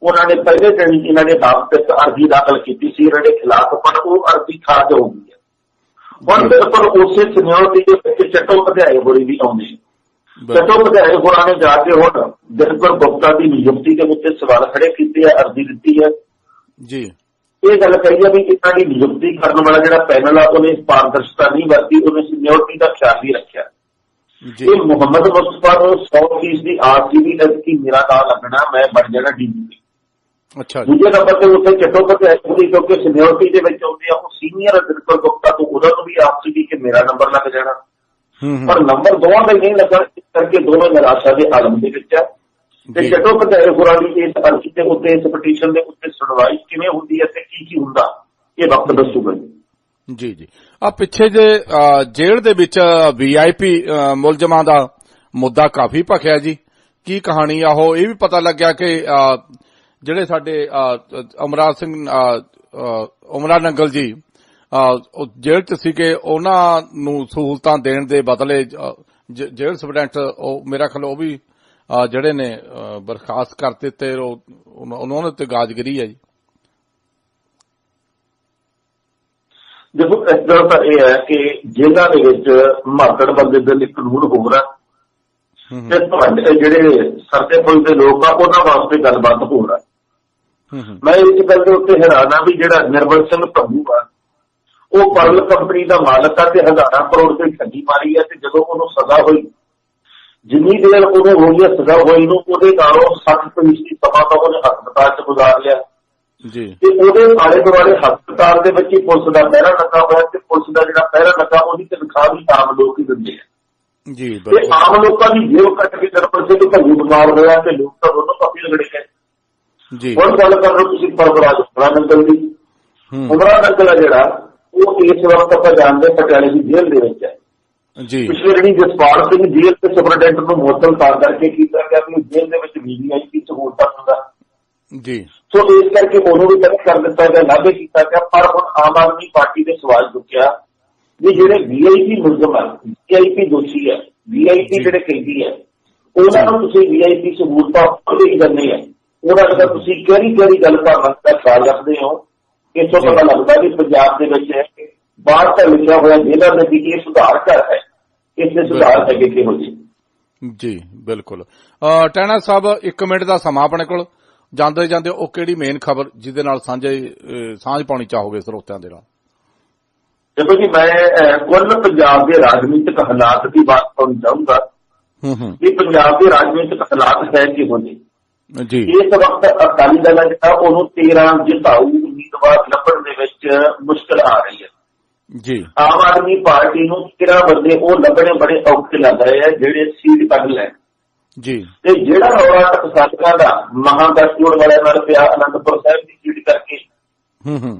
ਉਹਨਾਂ ਨੇ ਪਹਿਲੇ ਦਿਨ ਇਹਨਾਂ ਦੇ ਹੱਕ ਤੇ ਅਰਜ਼ੀ ਦਾਖਲ ਕੀਤੀ ਸੀ ਇਹਨਾਂ ਦੇ ਖਿਲਾਫ, ਪਰ ਉਹ ਅਰਜ਼ੀ ਖਾਰਜ ਹੋ ਗਈ ਹੈ। ਹੁਣ ਬਿਲਕੁਲ ਉਸੇ ਸੀਨੀਅਰਿਟੀ ਦੇ ਵਿੱਚ ਚਟੋਪਾਧਿਆਏ ਹੋਰੀ ਵੀ ਆਉਂਦੇ। ਚਟੋਪਾਧਿਆਏ ਹੋਰਾਂ ਨੇ ਜਾ ਕੇ ਹੁਣ ਦਿਨਕਰ ਗੁਪਤਾ ਦੀ ਨਿਯੁਕਤੀ ਦੇ ਉੱਤੇ ਸਵਾਲ ਖੜੇ ਕੀਤੇ ਆ, ਅਰਜ਼ੀ ਦਿੱਤੀ ਹੈ ਜੀ। ਇਹ ਗੱਲ ਕਹੀ ਹੈ ਵੀ ਇਹਨਾਂ ਦੀ ਨਿਯੁਕਤੀ ਕਰਨ ਵਾਲਾ ਜਿਹੜਾ ਪੈਨਲ ਆ ਉਹਨੇ ਪਾਰਦਰਸ਼ਤਾ ਨਹੀਂ ਵਰਤੀ, ਉਹਨੇ ਸੀਨੀਅਰਿਟੀ ਦਾ ਖਿਆਲ ਨਹੀਂ ਰੱਖਿਆ। ਇਹ ਮੁਹੰਮਦ ਮੁਸਤਫਾ ਨੂੰ 100% ਦੀ ਆਸ ਸੀ ਵੀ ਕਿ ਮੇਰਾ ਨਾਂ ਲੱਗਣਾ, ਮੈਂ ਬਣ ਜਾਣਾ DGP। ਅੱਛਾ। ਦੂਜੇ ਨੰਬਰ ਤੇ ਉੱਥੇ ਚਟੋਪਾਧਿਆਏ ਹੋਰੀ ਕਿਉਂਕਿ ਸੀਨੀਅਰਿਟੀ ਦੇ ਵਿੱਚ ਆਉਂਦੇ ਆ, ਉਹ ਸੀਨੀਅਰ ਦਿਨਕਰ ਗੁਪਤਾ ਤੋਂ ਉਹਨਾਂ ਨੂੰ ਵੀ ਆਸ ਸੀ ਕਿ ਮੇਰਾ ਨੰਬਰ ਲੱਗ ਜਾਣਾ, ਪਰ ਨੰਬਰ ਦੋਵਾਂ ਦਾ ਨਹੀਂ ਲੱਗਾ। ਇਸ ਕਰਕੇ ਦੋਵੇਂ ਨਿਰਾਸ਼ਾ ਦੇ ਆਲਮ ਦੇ ਵਿੱਚ ਆ। ਤੇ ਚਟੋਪਾਧਿਆਏ ਹੋਰਾਂ ਦੀ ਇਸ ਅਰਜ਼ੀ ਦੇ ਉੱਤੇ, ਇਸ ਪਟੀਸ਼ਨ ਦੇ ਉੱਤੇ ਸੁਣਵਾਈ ਕਿਵੇਂ ਹੁੰਦੀ ਹੈ ਤੇ ਕੀ ਹੁੰਦਾ, ਇਹ ਵਕਤ ਦੱਸੂਗਾ ਜੀ। ਜੀ। ਆ ਪਿੱਛੇ ਜੇ ਜੇਲ੍ਹ ਦੇ ਵਿੱਚ VIP ਮੁਲਜ਼ਮਾਂ ਦਾ ਮੁੱਦਾ ਕਾਫੀ ਭਖਿਆ ਜੀ, ਕੀ ਕਹਾਣੀ ਆ ਉਹ? ਇਹ ਵੀ ਪਤਾ ਲੱਗਿਆ ਕਿ ਜਿਹੜੇ ਸਾਡੇ ਉਮਰਾ ਨੰਗਲ ਜੀ ਜੇਲ੍ਹ ਚ ਸੀਗੇ, ਉਹਨਾਂ ਨੂੰ ਸਹੂਲਤਾਂ ਦੇਣ ਦੇ ਬਦਲੇ ਜੇਲ੍ਹ ਸੁਪਰਡੈਂਟ ਮੇਰਾ ਖਿਆਲ ਉਹ ਵੀ ਜਿਹੜੇ ਨੇ ਬਰਖਾਸਤ ਕਰ ਦਿੱਤੇ, ਉਹਨਾਂ ਨੇ ਤੇ ਗਾਜਗਰੀ ਹੈ ਜੀ। ਦੇਖੋ, ਇਸ ਗੱਲ ਤਾਂ ਇਹ ਹੈ ਕਿ ਜੇਲ੍ਹਾਂ ਦੇ ਵਿੱਚ ਮਾਤੜ ਬੰਦੇ ਦੇ ਲਈ ਕਾਨੂੰਨ ਹੋ ਰਿਹਾ ਤੇ ਤੁਹਾਡੇ ਜਿਹੜੇ ਸਰਦੇ ਫੁੱਲ ਦੇ ਲੋਕ ਆ ਉਹਨਾਂ ਵਾਸਤੇ ਗੱਲਬਾਤ ਹੋ ਰਿਹਾ। ਮੈਂ ਇਸ ਗੱਲ ਦੇ ਉੱਤੇ ਹੈਰਾਨ ਆ ਵੀ ਜਿਹੜਾ ਨਿਰਮਲ ਸਿੰਘ ਭੰਗੂ ਆ, ਉਹ ਪਰਲ ਕੰਪਨੀ ਦਾ ਮਾਲਕ ਆ ਤੇ ਹਜ਼ਾਰਾਂ ਕਰੋੜ ਦੀ ਠੱਗੀ ਮਾਰੀ ਹੈ, ਤੇ ਜਦੋਂ ਉਹਨੂੰ ਸਜ਼ਾ ਹੋਈ, ਜਿੰਨੀ ਦੇਰ ਉਹਨੂੰ ਹੋਈ ਹੈ ਸਜ਼ਾ ਹੋਈ ਨੂੰ, ਉਹਦੇ ਨਾਲੋਂ 60% ਸਮਾਂ ਤਾਂ ਉਹਨੇ ਹਸਪਤਾਲ ਚ ਗੁਜ਼ਾਰ ਲਿਆ ਜੀ। ਤੇ ਉਹਦੇ ਆਲੇ ਦੁਆਲੇ ਹਸਪਤਾਲ ਦੇ ਵਿੱਚ ਹੀ ਪੁਲਿਸ ਦਾ ਪਹਿਰਾ ਲੱਗਾ ਹੋਇਆ, ਤੇ ਪੁਲਿਸ ਦਾ ਜਿਹੜਾ ਪਹਿਰਾ ਲੱਗਾ ਉਹਦੀ ਤਨਖਾਹ ਵੀ ਆਮ ਲੋਕ ਹੀ ਦਿੰਦੇ ਆ ਜੀ। ਤੇ ਆਮ ਲੋਕਾਂ ਦੀ ਜੇਬ ਕੱਟ ਕੇ ਨਿਰਮਲ ਸਿੰਘ ਭੰਗੂ ਬਿਮਾਰ ਹੋਇਆ ਤੇ ਲੋਕ ਤਾਂ ਦੋਨੋਂ ਕਾਫੀ ਲਗੜੇ ਗਏ ਜੀ। ਹੁਣ ਗੱਲ ਕਰ ਲਓ ਤੁਸੀਂ ਪਰਵਰਾਜ ਉਮਰਾ ਨੰਗਲ ਦੀ। ਉਮਰਾ ਨੰਗਲ ਆ ਜਿਹੜਾ, ਉਹ ਇਸ ਵਕਤ ਆਪਾਂ ਜਾਣਦੇ ਪਟਿਆਲੇ ਦੀ ਜੇਲ੍ਹ ਦੇ ਵਿੱਚ ਹੈ ਜੀ। ਪਿਛਲੇ ਜਿਹੜੀ ਜਸਪਾਲ ਸਿੰਘ ਜੇਲ੍ਹ ਦੇ ਸੁਪਰਡੈਂਟ ਨੂੰ ਮੁਅੱਤਲ ਤਾਂ ਕਰਕੇ ਕੀਤਾ ਗਿਆ ਕਿ ਜੇਲ੍ਹ ਦੇ ਵਿੱਚ VIP ਸਹੂਲਤਾਂ ਹੁੰਦਾ ਜੀ। ਸੋ ਇਸ ਕਰਕੇ ਉਹਨੂੰ ਵੀ ਤੈਅ ਕਰ ਦਿੱਤਾ ਗਿਆ, ਲਾਭੇ ਕੀਤਾ ਗਿਆ। ਪਰ ਹੁਣ ਆਮ ਆਦਮੀ ਪਾਰਟੀ ਦੇ ਸਵਾਲ ਚੁੱਕਿਆ ਵੀ ਜਿਹੜੇ VIP ਮੁਲਜ਼ਮ ਹੈ, VIP ਦੋਸ਼ੀ ਹੈ, VIP ਜਿਹੜੇ ਕੈਦੀ ਹੈ, ਉਹਨਾਂ ਨੂੰ ਤੁਸੀਂ VIP ਸਹੂਲਤਾਂ ਦੇ ਦਿੰਦੇ ਆ। ਉਹਨਾਂ ਦਾ ਤੁਸੀਂ ਕਿਹੜੀ ਗੱਲ ਭਾਵਨਾ ਦਾ ਖਿਆਲ ਰੱਖਦੇ ਹੋ? ਇੱਥੋਂ ਪਤਾ ਲੱਗਦਾ ਵੀ ਪੰਜਾਬ ਦੇ ਵਿੱਚ ਬਾਹਰ ਤਾਂ ਲਿਖਿਆ ਹੋਇਆ ਜਿਹੜਾ ਨੇ ਵੀ ਇਹ ਸੁਧਾਰ ਕਰ ਹੈ, ਇਸ ਦੇ ਸੁਧਾਰ ਹੈਗੇ ਕਿਹੋ ਜਿਹੇ? ਜੀ ਬਿਲਕੁਲ। ਟਹਿਣਾ ਸਾਹਿਬ 1 ਮਿੰਟ ਦਾ ਸਮਾਂ ਆਪਣੇ ਕੋਲ, ਜਾਂਦੇ ਜਾਂਦੇ ਉਹ ਕਿਹੜੀ ਮੇਨ ਖਬਰ ਜਿਹਦੇ ਨਾਲ ਸਾਂਝ ਪਾਉਣੀ ਚਾਹੋਗੇ ਸਰੋਤਿਆਂ ਦੇ ਨਾਲ? ਦੇਖੋ ਜੀ, ਮੈਂ ਕੁੱਲ ਪੰਜਾਬ ਦੇ ਰਾਜਨੀਤਿਕ ਹਾਲਾਤ ਦੀ ਬਾਤ ਕਰਨਾ ਚਾਹੂੰਗਾ ਕਿ ਪੰਜਾਬ ਦੇ ਰਾਜਨੀਤਿਕ ਹਾਲਾਤ ਹੈ ਕਿਹੋ ਜਿਹੇ ਜੀ। ਇਸ ਵਕਤ ਅਕਾਲੀ ਦਲ ਜਿਹੜਾ ਉਹਨੂੰ 13 ਜਿਤਾਊ ਉਮੀਦਵਾਰ ਲੱਭਣ ਦੇ ਵਿੱਚ ਮੁਸ਼ਕਲ ਆ ਰਹੀ ਹੈ ਜੀ। ਆਮ ਆਦਮੀ ਪਾਰਟੀ ਨੂੰ 13 ਬੰਦੇ ਉਹ ਲੱਭਣੇ ਬੜੇ ਔਖੇ ਲੱਗ ਰਹੇ ਆ ਜਿਹੜੇ ਸੀਟ ਕੱਢ ਲੈਣ ਜੀ। ਤੇ ਜਿਹੜਾ ਰੌਲਾ ਟਕਸਾਲੀਆਂ ਦਾ ਮਹਾਗਠਜੋੜ ਵਾਲਿਆਂ ਨਾਲ ਪਿਆ ਅਨੰਦਪੁਰ ਸਾਹਿਬ ਦੀ ਸੀਟ ਕਰਕੇ,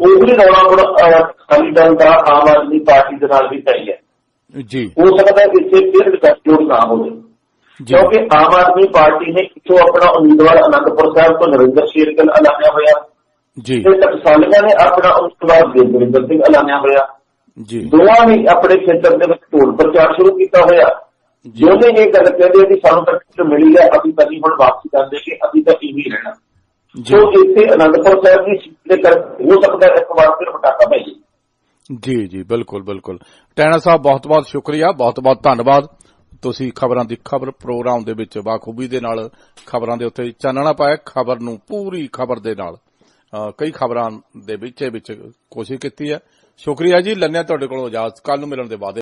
ਉਹੀ ਰੌਲਾ ਹੁਣ ਅਕਾਲੀ ਦਲ ਦਾ ਆਮ ਆਦਮੀ ਪਾਰਟੀ ਦੇ ਨਾਲ ਵੀ ਪਈ ਹੈ ਜੀ। ਹੋ ਸਕਦਾ ਇੱਥੇ ਫਿਰ ਗੱਠਜੋੜ ਨਾ ਹੋਵੇ, ਕਿਉਂਕਿ ਆਮ ਆਦਮੀ ਪਾਰਟੀ ਨੇ ਇੱਥੋਂ ਆਪਣਾ ਉਮੀਦਵਾਰ ਅਨੰਦਪੁਰ ਸਾਹਿਬ ਤੋਂ ਨਰਿੰਦਰ ਸ਼ੇਰਗਿੱਲ ਐਲਾਨਿਆ ਹੋਇਆ ਜੀ, ਤੇ ਟਕਸਾਲੀਆਂ ਨੇ ਆਪਣਾ ਉਮੀਦਵਾਰ ਗੁਰਵਿੰਦਰ ਸਿੰਘ ਐਲਾਨਿਆ ਹੋਇਆ ਜੀ। ਦੋਵਾਂ ਨੇ ਆਪਣੇ ਖੇਤਰ ਦੇ ਵਿੱਚ ਢੋਲ ਪ੍ਰਚਾਰ ਸ਼ੁਰੂ ਕੀਤਾ ਹੋਇਆ। ਦੋਨੇ ਇਹ ਗੱਲ ਕਹਿੰਦੇ ਵੀ ਸਾਨੂੰ ਤਾਂ ਟਿਕਟ ਮਿਲੀ ਹੈ, ਅਸੀਂ ਤਾਂ ਹੁਣ ਵਾਪਸੀ ਕਰਦੇ ਕਿ ਅਸੀਂ ਤਾਂ ਇਵੇਂ ਹੀ ਰਹਿਣਾ। ਸੋ ਇੱਥੇ ਅਨੰਦਪੁਰ ਸਾਹਿਬ ਦੀ ਸੀਟ ਦੇ ਕਰਕੇ ਹੋ ਸਕਦਾ ਇੱਕ ਵਾਰ ਫਿਰ ਪਟਾਕਾ ਪੈ ਜੀ। ਜੀ ਬਿਲਕੁਲ ਬਿਲਕੁਲ। ਟਹਿਣਾ ਸਾਹਿਬ ਬਹੁਤ ਬਹੁਤ ਸ਼ੁਕਰੀਆ, ਬਹੁਤ ਬਹੁਤ ਧੰਨਵਾਦ। ਤੁਸੀਂ ਖਬਰ ਪ੍ਰੋਗਰਾਮ ਦੇ ਵਿੱਚ ਬਾਖੂਬੀ ਦੇ ਨਾਲ ਖਬਰਾਂ ਦੇ ਉੱਤੇ ਚਾਨਣਾ ਪਾਇਆ, ਖਬਰ ਨੂੰ ਪੂਰੀ ਖਬਰ ਦੇ ਨਾਲ ਕਈ ਖਬਰਾਂ ਦੇ ਵਿੱਚ ਕੋਸ਼ਿਸ਼ ਕੀਤੀ ਹੈ। ਸ਼ੁਕਰੀਆ ਜੀ। ਲੈਂਦੇ ਤੁਹਾਡੇ ਕੋਲੋਂ ਇਜਾਜ਼ਤ, ਕੱਲ ਨੂੰ ਮਿਲਣ ਦੇ ਬਾਅਦ।